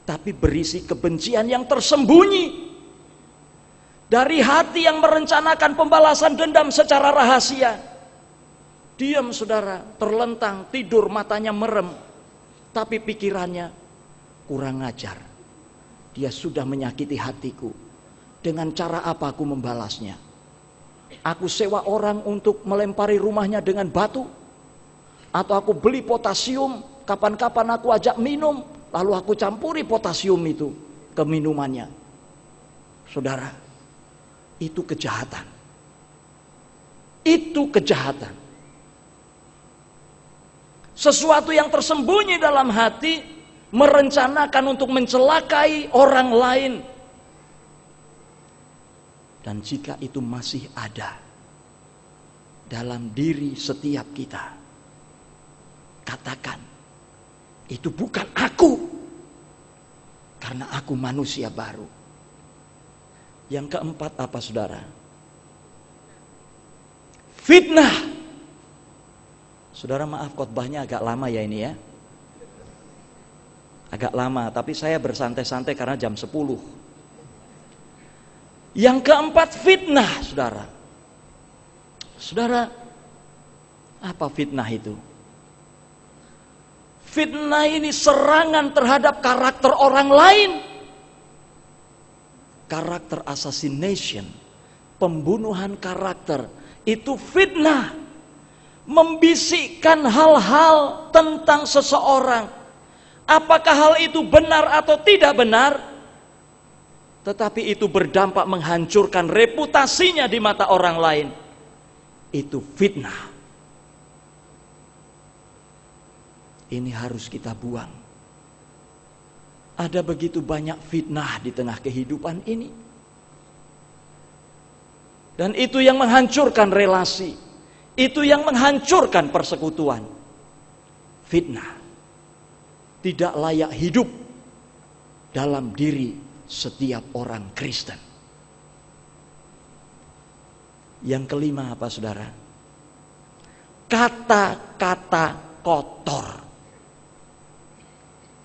Tapi berisi kebencian yang tersembunyi. Dari hati yang merencanakan pembalasan dendam secara rahasia. Diam saudara, terlentang, tidur, matanya merem. Tapi pikirannya kurang ajar. Dia sudah menyakiti hatiku. Dengan cara apa aku membalasnya? Aku sewa orang untuk melempari rumahnya dengan batu? Atau aku beli potasium, kapan-kapan aku ajak minum, lalu aku campuri potasium itu ke minumannya. Saudara, itu kejahatan. Itu kejahatan. Sesuatu yang tersembunyi dalam hati, merencanakan untuk mencelakai orang lain. Dan jika itu masih ada, dalam diri setiap kita. Katakan, itu bukan aku, karena aku manusia baru. Yang keempat apa saudara? Fitnah. Saudara maaf khotbahnya agak lama ya ini ya. Agak lama, tapi saya bersantai-santai karena jam 10. Yang keempat fitnah, saudara. Saudara, apa fitnah itu? Fitnah ini serangan terhadap karakter orang lain. Karakter assassination, pembunuhan karakter, itu fitnah. Membisikkan hal-hal tentang seseorang. Apakah hal itu benar atau tidak benar? Tetapi itu berdampak menghancurkan reputasinya di mata orang lain. Itu fitnah. Ini harus kita buang. Ada begitu banyak fitnah di tengah kehidupan ini. Dan itu yang menghancurkan relasi. Itu yang menghancurkan persekutuan. Fitnah. Tidak layak hidup dalam diri setiap orang Kristen. Yang kelima apa saudara? Kata-kata kotor.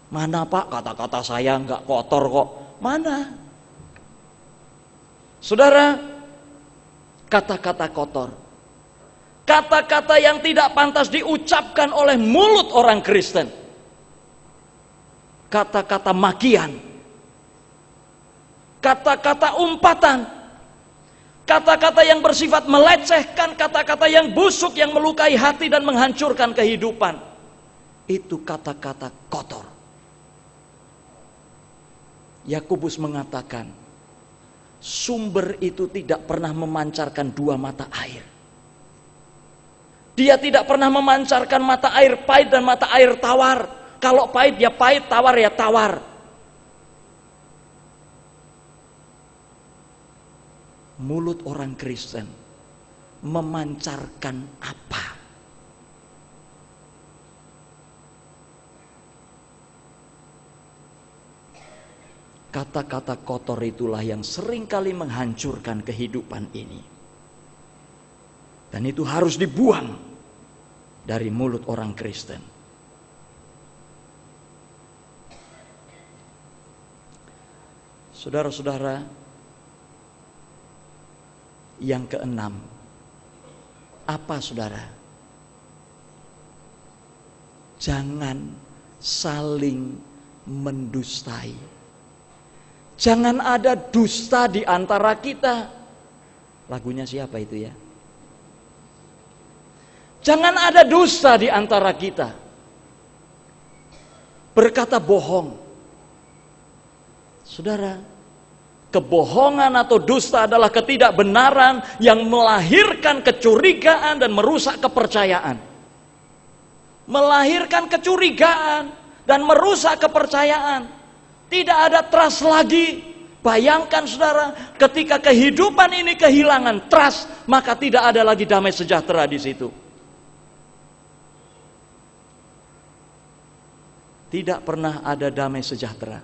Mana Pak kata-kata saya enggak kotor kok? Mana? Saudara, kata-kata kotor. Kata-kata yang tidak pantas diucapkan oleh mulut orang Kristen. Kata-kata makian. Kata-kata umpatan. Kata-kata yang bersifat melecehkan, kata-kata yang busuk yang melukai hati dan menghancurkan kehidupan. Itu kata-kata kotor. Yakobus mengatakan, sumber itu tidak pernah memancarkan dua mata air. Dia tidak pernah memancarkan mata air pahit dan mata air tawar. Kalau pahit ya pahit, tawar ya tawar. Mulut orang Kristen memancarkan apa? Kata-kata kotor itulah yang seringkali menghancurkan kehidupan ini. Dan itu harus dibuang dari mulut orang Kristen. Saudara-saudara, yang keenam, apa saudara? Jangan saling mendustai. Jangan ada dusta di antara kita. Lagunya siapa itu ya? Jangan ada dusta di antara kita. Berkata bohong. Saudara, kebohongan atau dusta adalah ketidakbenaran yang melahirkan kecurigaan dan merusak kepercayaan. Melahirkan kecurigaan dan merusak kepercayaan. Tidak ada trust lagi. Bayangkan saudara, ketika kehidupan ini kehilangan trust, maka tidak ada lagi damai sejahtera di situ. Tidak pernah ada damai sejahtera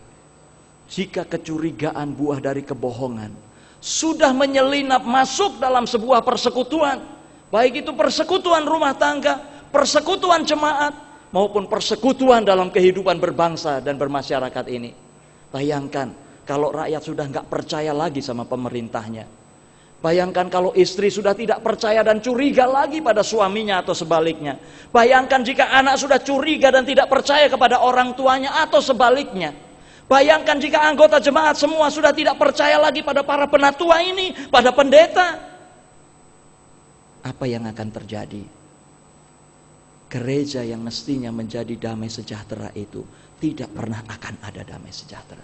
jika kecurigaan buah dari kebohongan sudah menyelinap masuk dalam sebuah persekutuan, baik itu persekutuan rumah tangga, persekutuan jemaat, maupun persekutuan dalam kehidupan berbangsa dan bermasyarakat ini. Bayangkan kalau rakyat sudah nggak percaya lagi sama pemerintahnya. Bayangkan kalau istri sudah tidak percaya dan curiga lagi pada suaminya atau sebaliknya. Bayangkan jika anak sudah curiga dan tidak percaya kepada orang tuanya atau sebaliknya. Bayangkan jika anggota jemaat semua sudah tidak percaya lagi pada para penatua ini, pada pendeta. Apa yang akan terjadi? Gereja yang mestinya menjadi damai sejahtera itu tidak pernah akan ada damai sejahtera.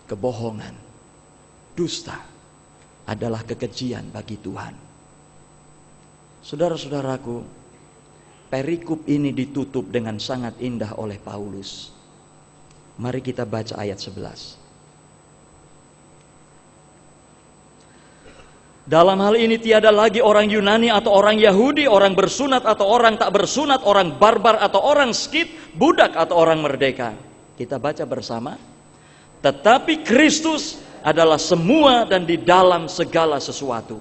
Kebohongan, dusta adalah kekejian bagi Tuhan. Saudara-saudaraku, perikop ini ditutup dengan sangat indah oleh Paulus. Mari kita baca ayat 11. Dalam hal ini tiada lagi orang Yunani atau orang Yahudi, orang bersunat atau orang tak bersunat, orang barbar atau orang skit, budak atau orang merdeka. Kita baca bersama. Tetapi Kristus adalah semua dan di dalam segala sesuatu.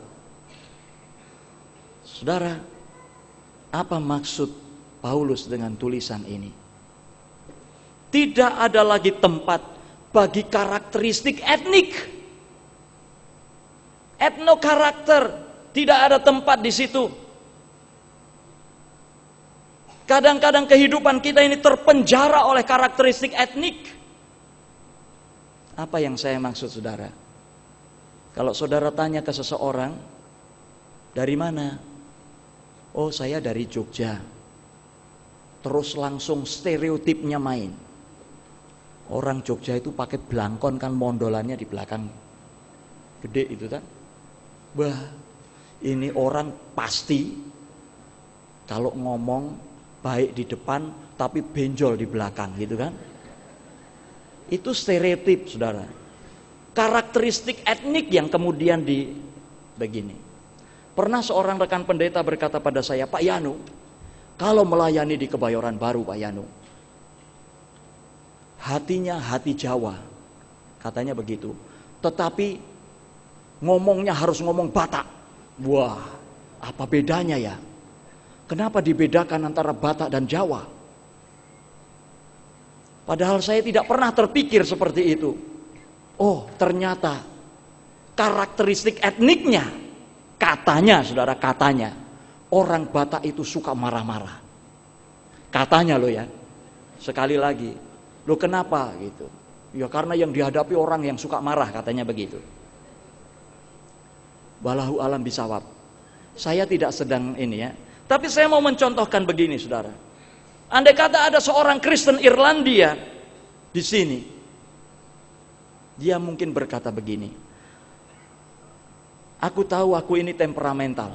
Saudara, apa maksud Paulus dengan tulisan ini? Tidak ada lagi tempat bagi karakteristik etnik. Etnokarakter, tidak ada tempat di situ. Kadang-kadang kehidupan kita ini terpenjara oleh karakteristik etnik. Apa yang saya maksud, saudara? Kalau saudara tanya ke seseorang, dari mana? Oh, saya dari Jogja. Terus langsung stereotipnya main. Orang Jogja itu pakai blangkon, kan mondolannya di belakang. Gede itu kan. Wah, ini orang pasti kalau ngomong baik di depan tapi benjol di belakang gitu kan. Itu stereotip, saudara. Karakteristik etnik yang kemudian begini. Pernah seorang rekan pendeta berkata pada saya, Pak Yanu, kalau melayani di Kebayoran Baru, Pak Yanu, hatinya hati Jawa, katanya begitu. Tetapi ngomongnya harus ngomong Batak. Wah, apa bedanya ya? Kenapa dibedakan antara Batak dan Jawa? Padahal saya tidak pernah terpikir seperti itu. Oh, ternyata karakteristik etniknya, katanya, saudara, katanya orang Batak itu suka marah-marah. Katanya loh ya. Sekali lagi, loh kenapa gitu? Ya karena yang dihadapi orang yang suka marah, katanya begitu. Wallahu alam bisawab. Saya tidak sedang ini ya. Tapi saya mau mencontohkan begini, saudara. Andai kata ada seorang Kristen Irlandia di sini, dia mungkin berkata begini, aku tahu aku ini temperamental,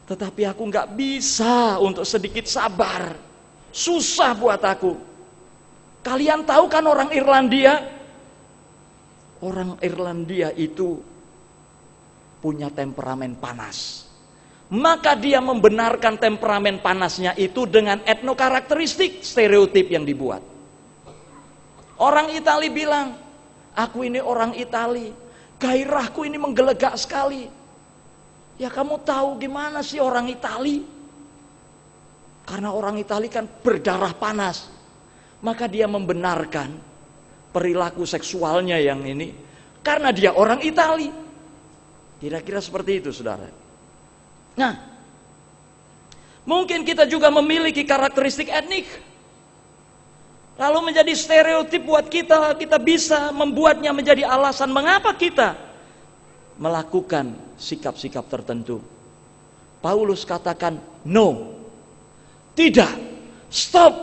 tetapi aku nggak bisa untuk sedikit sabar. Susah buat aku. Kalian tahu kan orang Irlandia? Orang Irlandia itu punya temperamen panas. Maka dia membenarkan temperamen panasnya itu dengan etnokarakteristik stereotip yang dibuat. Orang Itali bilang, aku ini orang Itali, gairahku ini menggelegak sekali. Ya kamu tahu gimana sih orang Itali? Karena orang Itali kan berdarah panas. Maka dia membenarkan perilaku seksualnya yang ini karena dia orang Itali. Kira-kira seperti itu, saudara. Nah, mungkin kita juga memiliki karakteristik etnik, lalu menjadi stereotip buat kita. Kita bisa membuatnya menjadi alasan mengapa kita melakukan sikap-sikap tertentu. Paulus katakan no, tidak, stop.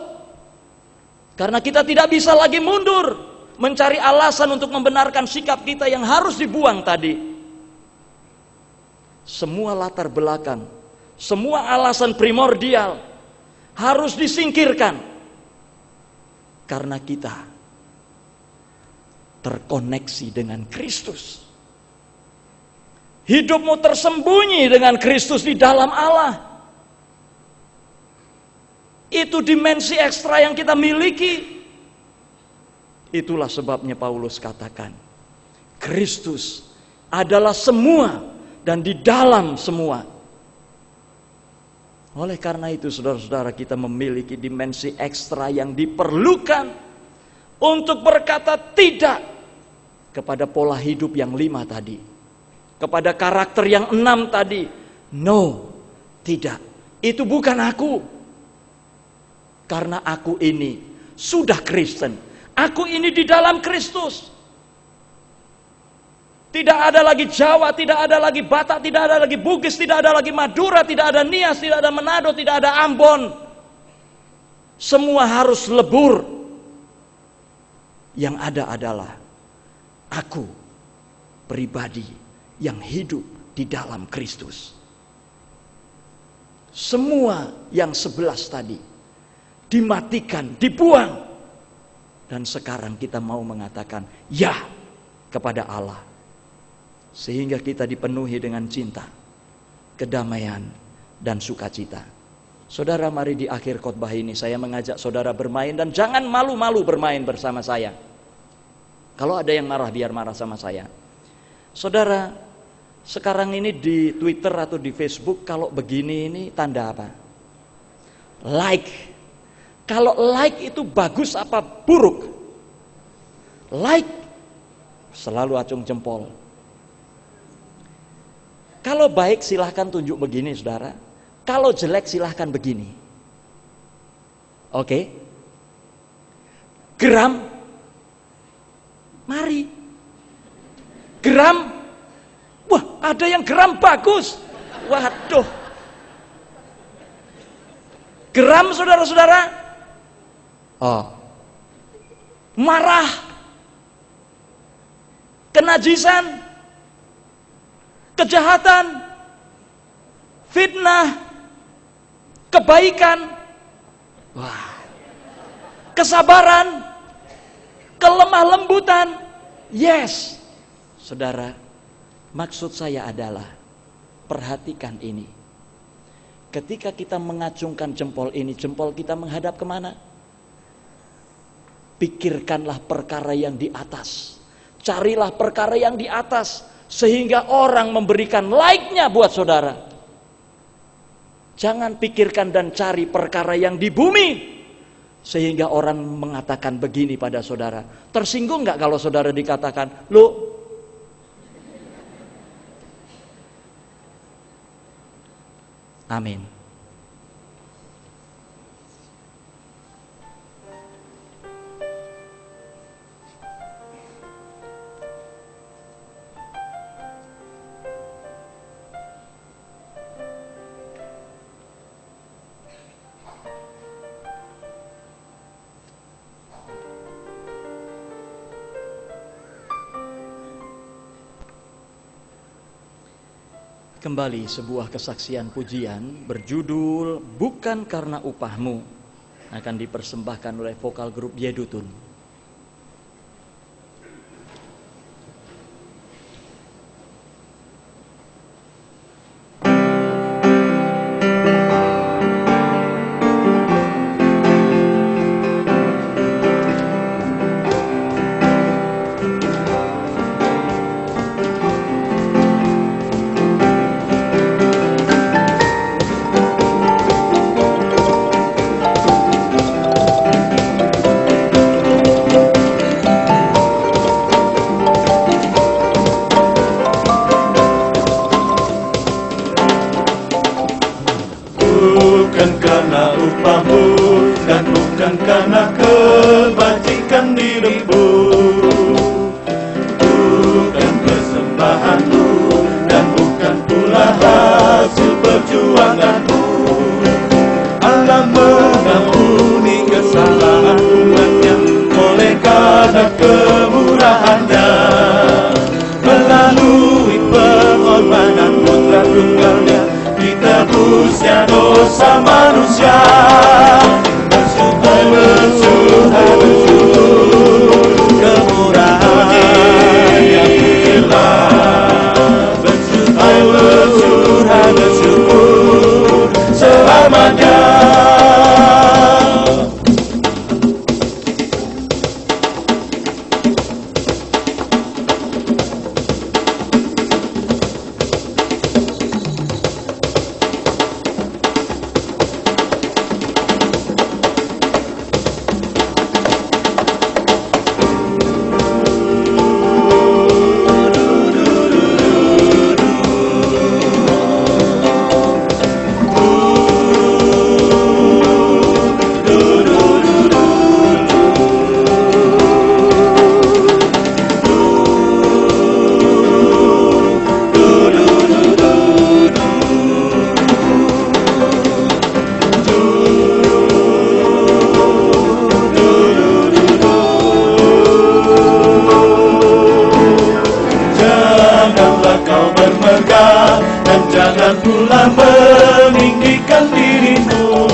Karena kita tidak bisa lagi mundur mencari alasan untuk membenarkan sikap kita yang harus dibuang tadi. Semua latar belakang, semua alasan primordial harus disingkirkan. Karena kita terkoneksi dengan Kristus. Hidupmu tersembunyi dengan Kristus di dalam Allah. Itu dimensi ekstra yang kita miliki. Itulah sebabnya Paulus katakan, Kristus adalah semua dan di dalam semua. Oleh karena itu, saudara-saudara, kita memiliki dimensi ekstra yang diperlukan untuk berkata tidak kepada pola hidup yang 5 tadi, kepada karakter yang 6 tadi. No, tidak, itu bukan aku. Karena aku ini sudah Kristen, aku ini di dalam Kristus. Tidak ada lagi Jawa, tidak ada lagi Batak, tidak ada lagi Bugis, tidak ada lagi Madura, tidak ada Nias, tidak ada Manado, tidak ada Ambon. Semua harus lebur. Yang ada adalah aku pribadi yang hidup di dalam Kristus. Semua yang 11 tadi dimatikan, dibuang. Dan sekarang kita mau mengatakan ya kepada Allah. sehingga kita dipenuhi dengan cinta, kedamaian, dan sukacita. Saudara, mari di akhir khotbah ini saya mengajak saudara bermain, dan jangan malu-malu bermain bersama saya. Kalau ada yang marah, biar marah sama saya. Saudara, sekarang ini di Twitter atau di Facebook, kalau begini ini tanda apa? Like. Kalau like itu bagus apa buruk? Like, selalu acung jempol. Kalau baik silahkan tunjuk begini, saudara. Kalau jelek silahkan begini. Oke? Geram, mari. Geram, wah ada yang geram bagus. Waduh. Geram, saudara-saudara. Oh. Marah, kenajisan, kejahatan, fitnah, kebaikan, wah, kesabaran, kelemah lembutan. Yes, saudara, maksud saya adalah perhatikan ini. Ketika kita mengacungkan jempol ini, jempol kita menghadap kemana? Pikirkanlah perkara yang di atas. Carilah perkara yang di atas, sehingga orang memberikan like-nya buat saudara. Jangan pikirkan dan cari perkara yang di bumi, sehingga orang mengatakan begini pada saudara. Tersinggung nggak kalau saudara dikatakan, "Lu amin." Kembali sebuah kesaksian pujian berjudul Bukan Karena Upahmu akan dipersembahkan oleh vokal grup Yedutun. Bukan karena upahmu dan bukan karena kebajikan dirimu, bukan persembahanmu dan bukan pula hasil perjuanganmu. Allah mengampuni kesalahan umatnya oleh karena kemurahannya, melalui pengorbanan putra tunggalnya ditebusnya dosa manusia. Bersyukur, kemurahan yang telah. Bersyukur selamanya. Dan jangan pula meninggikan dirimu.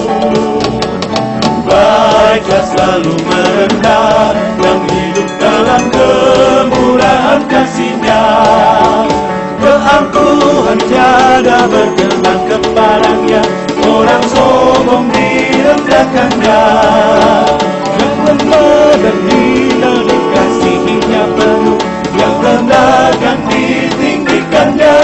Baiklah selalu merendah, yang hidup dalam kemurahan kasih-Nya. mudah berkenan kepadanya, orang sombong direndahkannya. Yang lemah dan hina dikasihinya penuh, yang rendah akan ditinggikannya.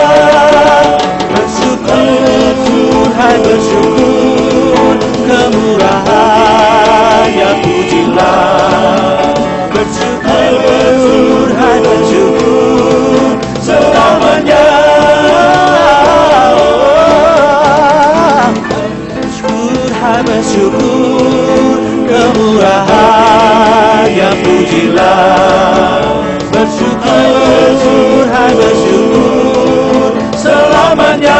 Bersyukur, hai bersyukur, kemurahan ya pujilah. Bersyukur, hai bersyukur, selamanya. Bersyukur, hai bersyukur, kemurahan ya pujilah. Bersyukur, hai bersyukur, selamanya.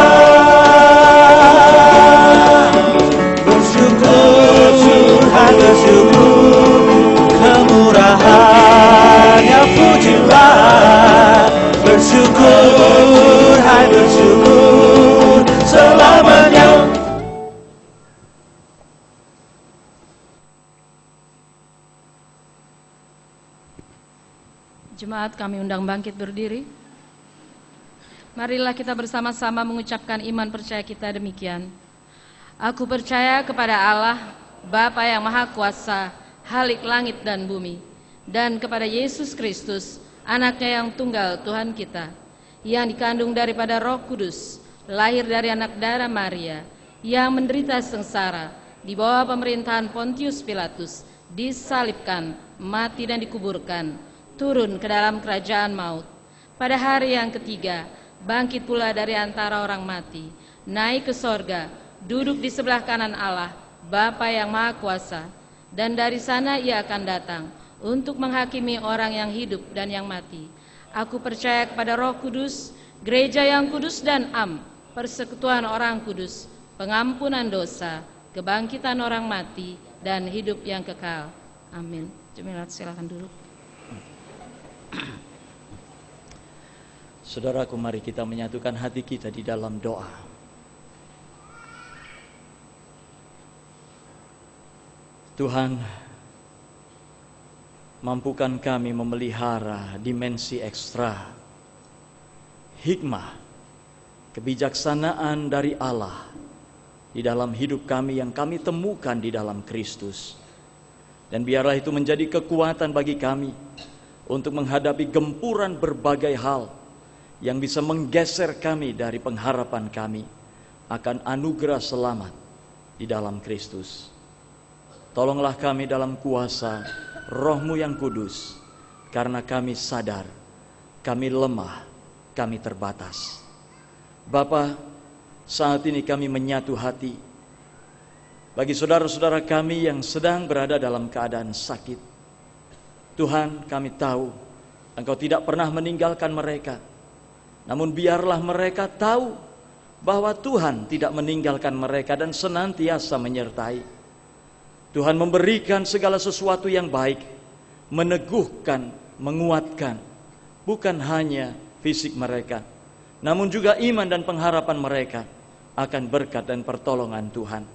Bersyukur, hai bersyukur, kemurahan ya pujilah. Bersyukur, hai bersyukur, selamanya. Jemaat, kami undang bangkit berdiri. Marilah kita bersama-sama mengucapkan iman percaya kita demikian. Aku percaya kepada Allah, Bapa yang Maha Kuasa, Halik langit dan bumi, dan kepada Yesus Kristus, Anaknya yang tunggal Tuhan kita, yang dikandung daripada Roh Kudus, lahir dari anak darah Maria, yang menderita sengsara di bawah pemerintahan Pontius Pilatus, disalibkan, mati dan dikuburkan, turun ke dalam kerajaan maut. Pada hari yang ketiga, bangkit pula dari antara orang mati, naik ke sorga, duduk di sebelah kanan Allah, Bapa yang Maha Kuasa, dan dari sana ia akan datang untuk menghakimi orang yang hidup dan yang mati. Aku percaya kepada Roh Kudus, gereja yang kudus dan am, persekutuan orang kudus, pengampunan dosa, kebangkitan orang mati, dan hidup yang kekal. Amin. Jemaat silakan duduk. Saudaraku, mari kita menyatukan hati kita di dalam doa. Tuhan, mampukan kami memelihara dimensi ekstra, hikmah, kebijaksanaan dari Allah di dalam hidup kami yang kami temukan di dalam Kristus. Dan biarlah itu menjadi kekuatan bagi kami untuk menghadapi gempuran berbagai hal yang bisa menggeser kami dari pengharapan kami akan anugerah selamat di dalam Kristus. Tolonglah kami dalam kuasa Roh-Mu yang kudus, karena kami sadar, kami lemah, kami terbatas. Bapa, saat ini kami menyatu hati bagi saudara-saudara kami yang sedang berada dalam keadaan sakit. Tuhan, kami tahu Engkau tidak pernah meninggalkan mereka. Namun biarlah mereka tahu bahwa Tuhan tidak meninggalkan mereka dan senantiasa menyertai. Tuhan memberikan segala sesuatu yang baik, meneguhkan, menguatkan, bukan hanya fisik mereka, namun juga iman dan pengharapan mereka akan berkat dan pertolongan Tuhan.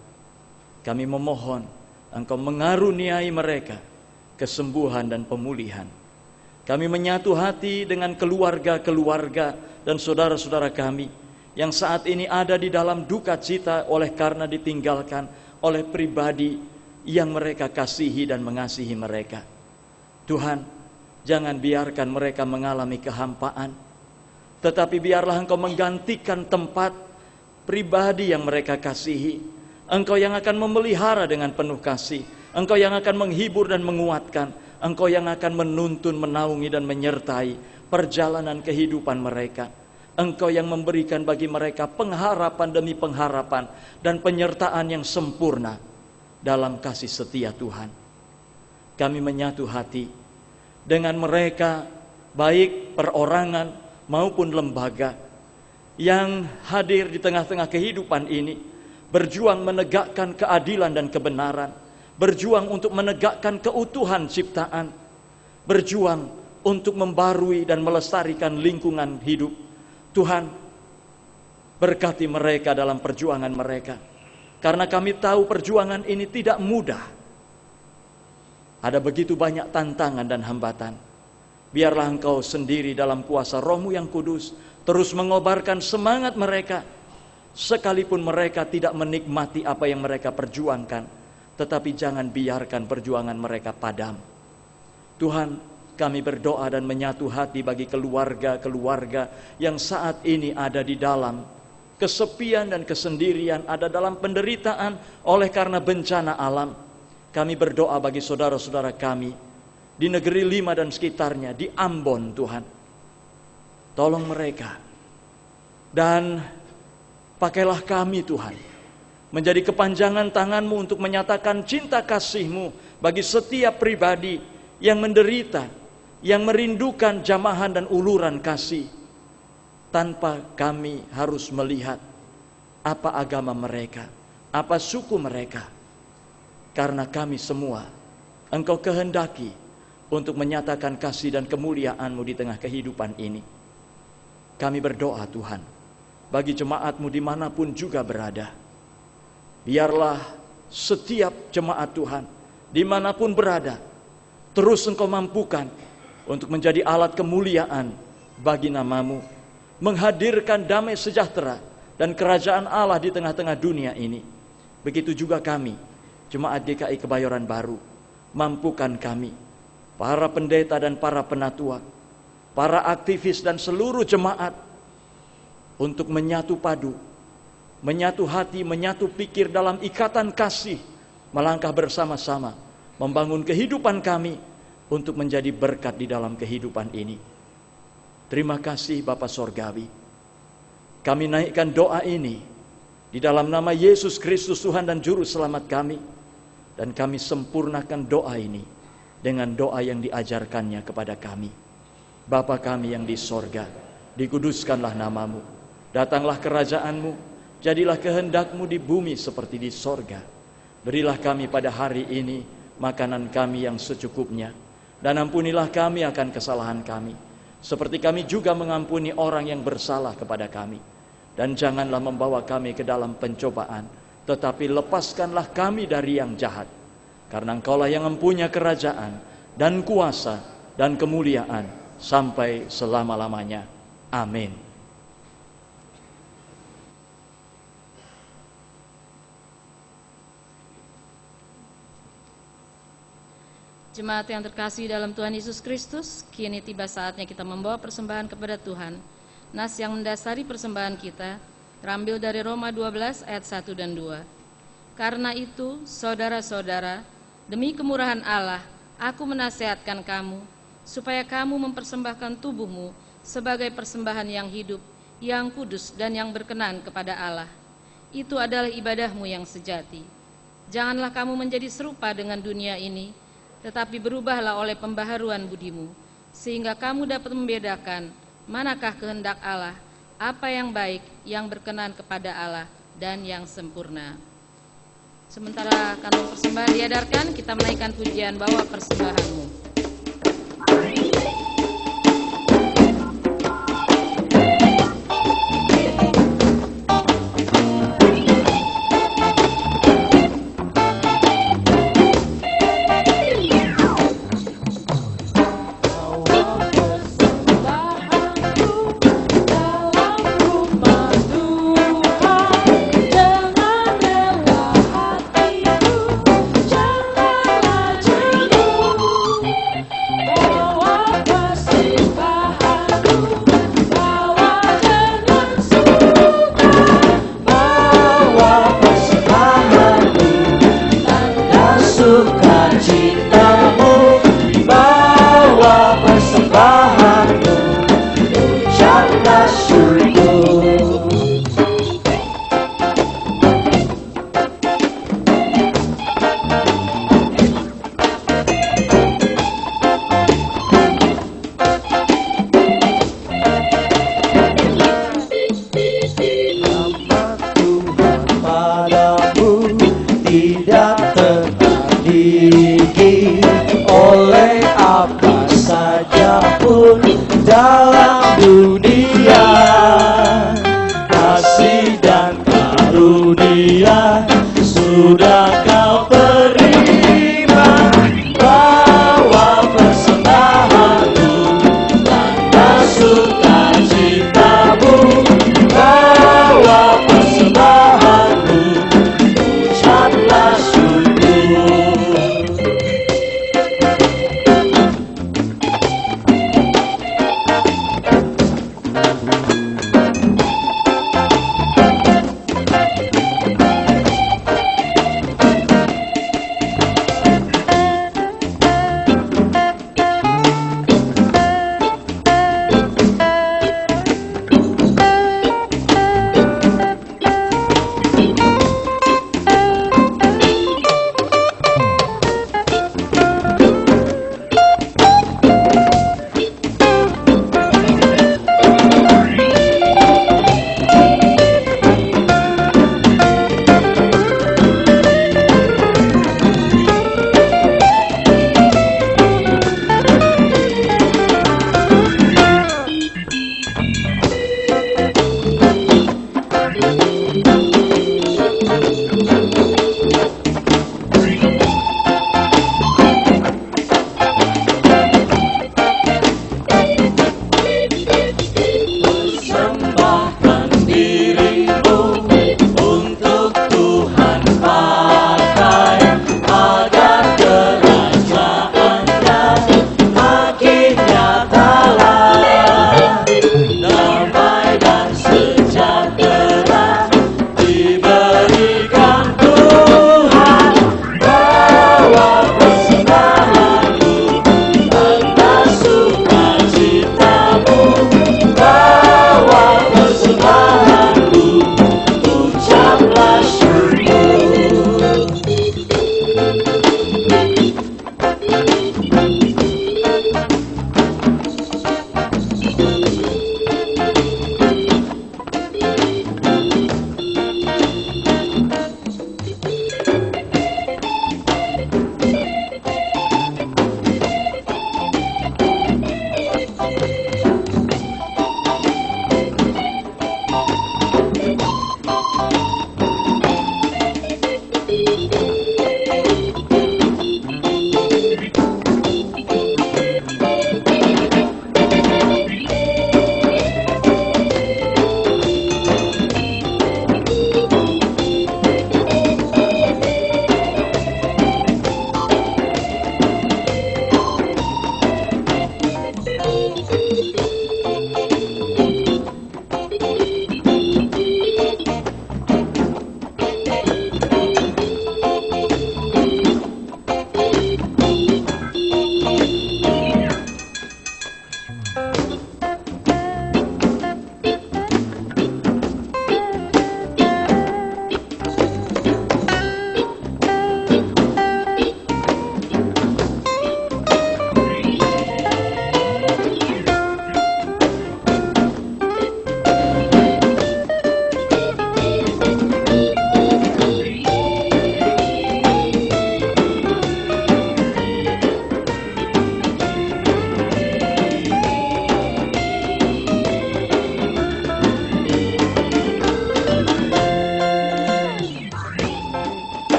Kami memohon Engkau mengaruniai mereka kesembuhan dan pemulihan. Kami menyatu hati dengan keluarga-keluarga dan saudara-saudara kami yang saat ini ada di dalam duka cita oleh karena ditinggalkan oleh pribadi yang mereka kasihi dan mengasihi mereka. Tuhan, jangan biarkan mereka mengalami kehampaan, tetapi biarlah Engkau menggantikan tempat pribadi yang mereka kasihi. Engkau yang akan memelihara dengan penuh kasih, Engkau yang akan menghibur dan menguatkan, Engkau yang akan menuntun, menaungi dan menyertai perjalanan kehidupan mereka. Engkau yang memberikan bagi mereka pengharapan demi pengharapan dan penyertaan yang sempurna dalam kasih setia Tuhan. Kami menyatu hati dengan mereka, baik perorangan maupun lembaga yang hadir di tengah-tengah kehidupan ini, berjuang menegakkan keadilan dan kebenaran, berjuang untuk menegakkan keutuhan ciptaan, berjuang untuk membarui dan melestarikan lingkungan hidup. Tuhan, berkati mereka dalam perjuangan mereka, karena kami tahu perjuangan ini tidak mudah. Ada begitu banyak tantangan dan hambatan. Biarlah Engkau sendiri dalam kuasa Roh-Mu yang kudus terus mengobarkan semangat mereka sekalipun mereka tidak menikmati apa yang mereka perjuangkan, tetapi jangan biarkan perjuangan mereka padam. Tuhan, kami berdoa dan menyatu hati bagi keluarga-keluarga yang saat ini ada di dalam kesepian dan kesendirian, ada dalam penderitaan oleh karena bencana alam. Kami berdoa bagi saudara-saudara kami di negeri Lima dan sekitarnya, di Ambon Tuhan. Tolong mereka. Dan pakailah kami Tuhan, menjadi kepanjangan tangan-Mu untuk menyatakan cinta kasih-Mu bagi setiap pribadi yang menderita, yang merindukan jamahan dan uluran kasih. Tanpa kami harus melihat apa agama mereka, apa suku mereka. Karena kami semua Engkau kehendaki untuk menyatakan kasih dan kemuliaan-Mu di tengah kehidupan ini. Kami berdoa Tuhan, bagi jemaat-Mu dimanapun juga berada. Biarlah setiap jemaat Tuhan, dimanapun berada, terus Engkau mampukan untuk menjadi alat kemuliaan bagi nama-Mu, menghadirkan damai sejahtera dan kerajaan Allah di tengah-tengah dunia ini. Begitu juga kami, Jemaat GKI Kebayoran Baru, mampukan kami, para pendeta dan para penatua, para aktivis dan seluruh jemaat, untuk menyatu padu, menyatu hati, menyatu pikir dalam ikatan kasih, melangkah bersama-sama, membangun kehidupan kami untuk menjadi berkat di dalam kehidupan ini. Terima kasih Bapa Sorgawi. Kami naikkan doa ini di dalam nama Yesus Kristus Tuhan dan Juru Selamat kami. Dan kami sempurnakan doa ini dengan doa yang diajarkannya kepada kami. Bapa kami yang di sorga, dikuduskanlah nama-Mu. Datanglah kerajaan-Mu, jadilah kehendak-Mu di bumi seperti di sorga. Berilah kami pada hari ini makanan kami yang secukupnya. Dan ampunilah kami akan kesalahan kami, seperti kami juga mengampuni orang yang bersalah kepada kami. Dan janganlah membawa kami ke dalam pencobaan, tetapi lepaskanlah kami dari yang jahat. Karena Engkaulah yang mempunyai kerajaan dan kuasa dan kemuliaan sampai selama-lamanya. Amin. Jemaat yang terkasih dalam Tuhan Yesus Kristus, kini tiba saatnya kita membawa persembahan kepada Tuhan. Nas yang mendasari persembahan kita terambil dari Roma 12 ayat 1 dan 2. Karena itu, saudara-saudara, demi kemurahan Allah, aku menasihatkan kamu, supaya kamu mempersembahkan tubuhmu sebagai persembahan yang hidup, yang kudus dan yang berkenan kepada Allah. Itu adalah ibadahmu yang sejati. Janganlah kamu menjadi serupa dengan dunia ini, tetapi berubahlah oleh pembaharuan budimu, sehingga kamu dapat membedakan manakah kehendak Allah, apa yang baik, yang berkenan kepada Allah, dan yang sempurna. Sementara kantong persembahan diedarkan, kita menaikkan pujian bawa persembahanmu.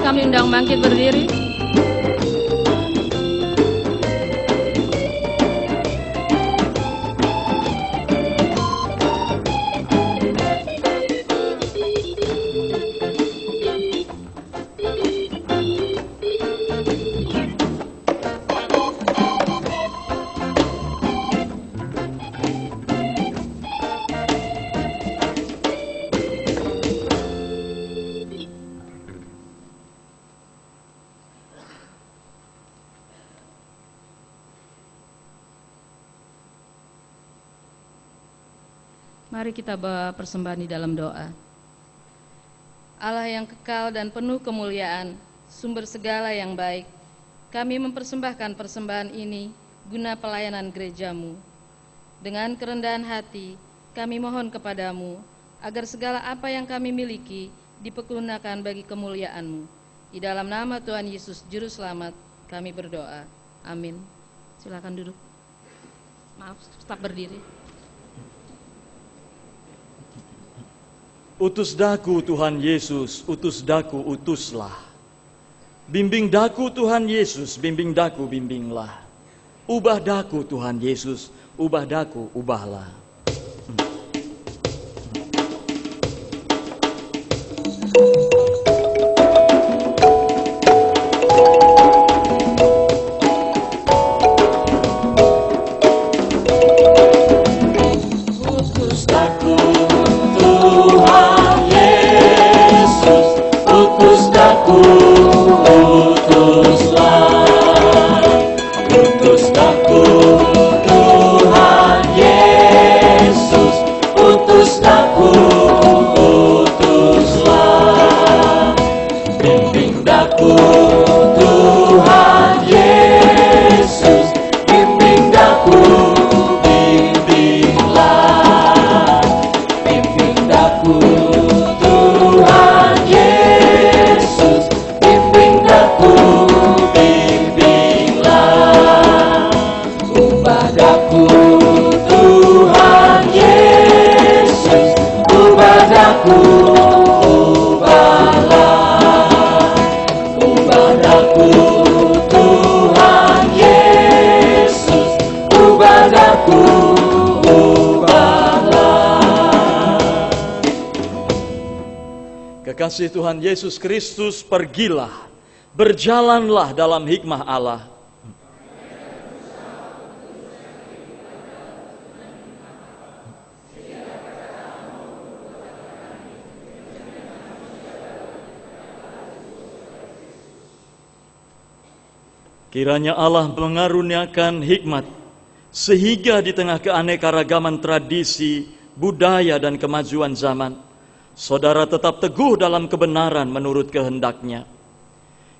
kami undang bangkit berdiri. Mari kita bawa persembahan di dalam doa. Allah yang kekal dan penuh kemuliaan, sumber segala yang baik, kami mempersembahkan persembahan ini guna pelayanan gerejamu. Dengan kerendahan hati, kami mohon kepadamu, agar segala apa yang kami miliki dipergunakan bagi kemuliaan-Mu. Di dalam nama Tuhan Yesus Juru Selamat, kami berdoa. Amin. Silakan duduk. Maaf, tetap berdiri. Utus daku Tuhan Yesus, utus daku utuslah. Bimbing daku Tuhan Yesus, bimbing daku bimbinglah. Ubah daku Tuhan Yesus, ubah daku ubahlah. Utus daku Tuhan Yesus, utus daku utuslah. Utus daku Tuhan Yesus, utus daku utuslah. Bimbing daku Tuhan Yesus, bimbing daku bimbinglah. Bimbing daku Tuhan Yesus, bimbing daku bimbinglah. Ubah daku Tuhan Yesus, ubah daku ubahlah. Ubah daku Tuhan Yesus, ubah daku ubahlah. Kekasih Tuhan Yesus Kristus, pergilah, berjalanlah dalam hikmah Allah. Kiranya Allah mengaruniakan hikmat, sehingga di tengah keanekaragaman tradisi, budaya, dan kemajuan zaman, saudara tetap teguh dalam kebenaran menurut kehendak-Nya.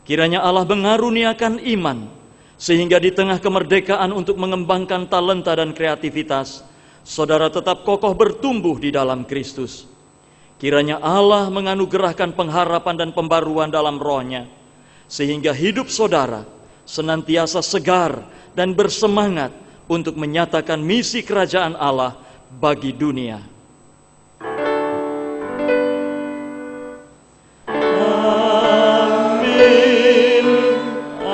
Kiranya Allah mengaruniakan iman, sehingga di tengah kemerdekaan untuk mengembangkan talenta dan kreativitas, saudara tetap kokoh bertumbuh di dalam Kristus. Kiranya Allah menganugerahkan pengharapan dan pembaruan dalam roh-Nya, sehingga hidup saudara senantiasa segar dan bersemangat untuk menyatakan misi kerajaan Allah bagi dunia. Amin.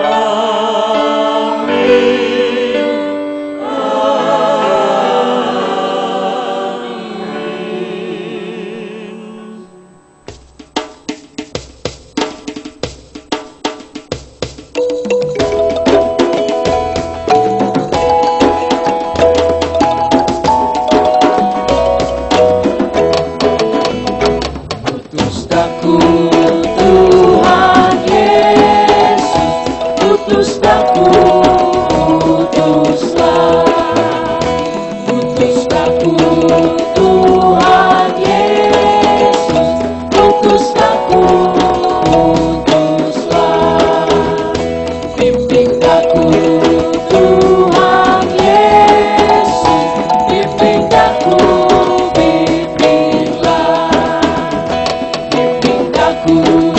Amin. Amin. Utus daku Tuhan Yesus, utus daku utuslah. Utus daku Tuhan Yesus, utus daku utuslah. Bimbing daku Tuhan Yesus, bimbing daku bimbinglah. Bimbing daku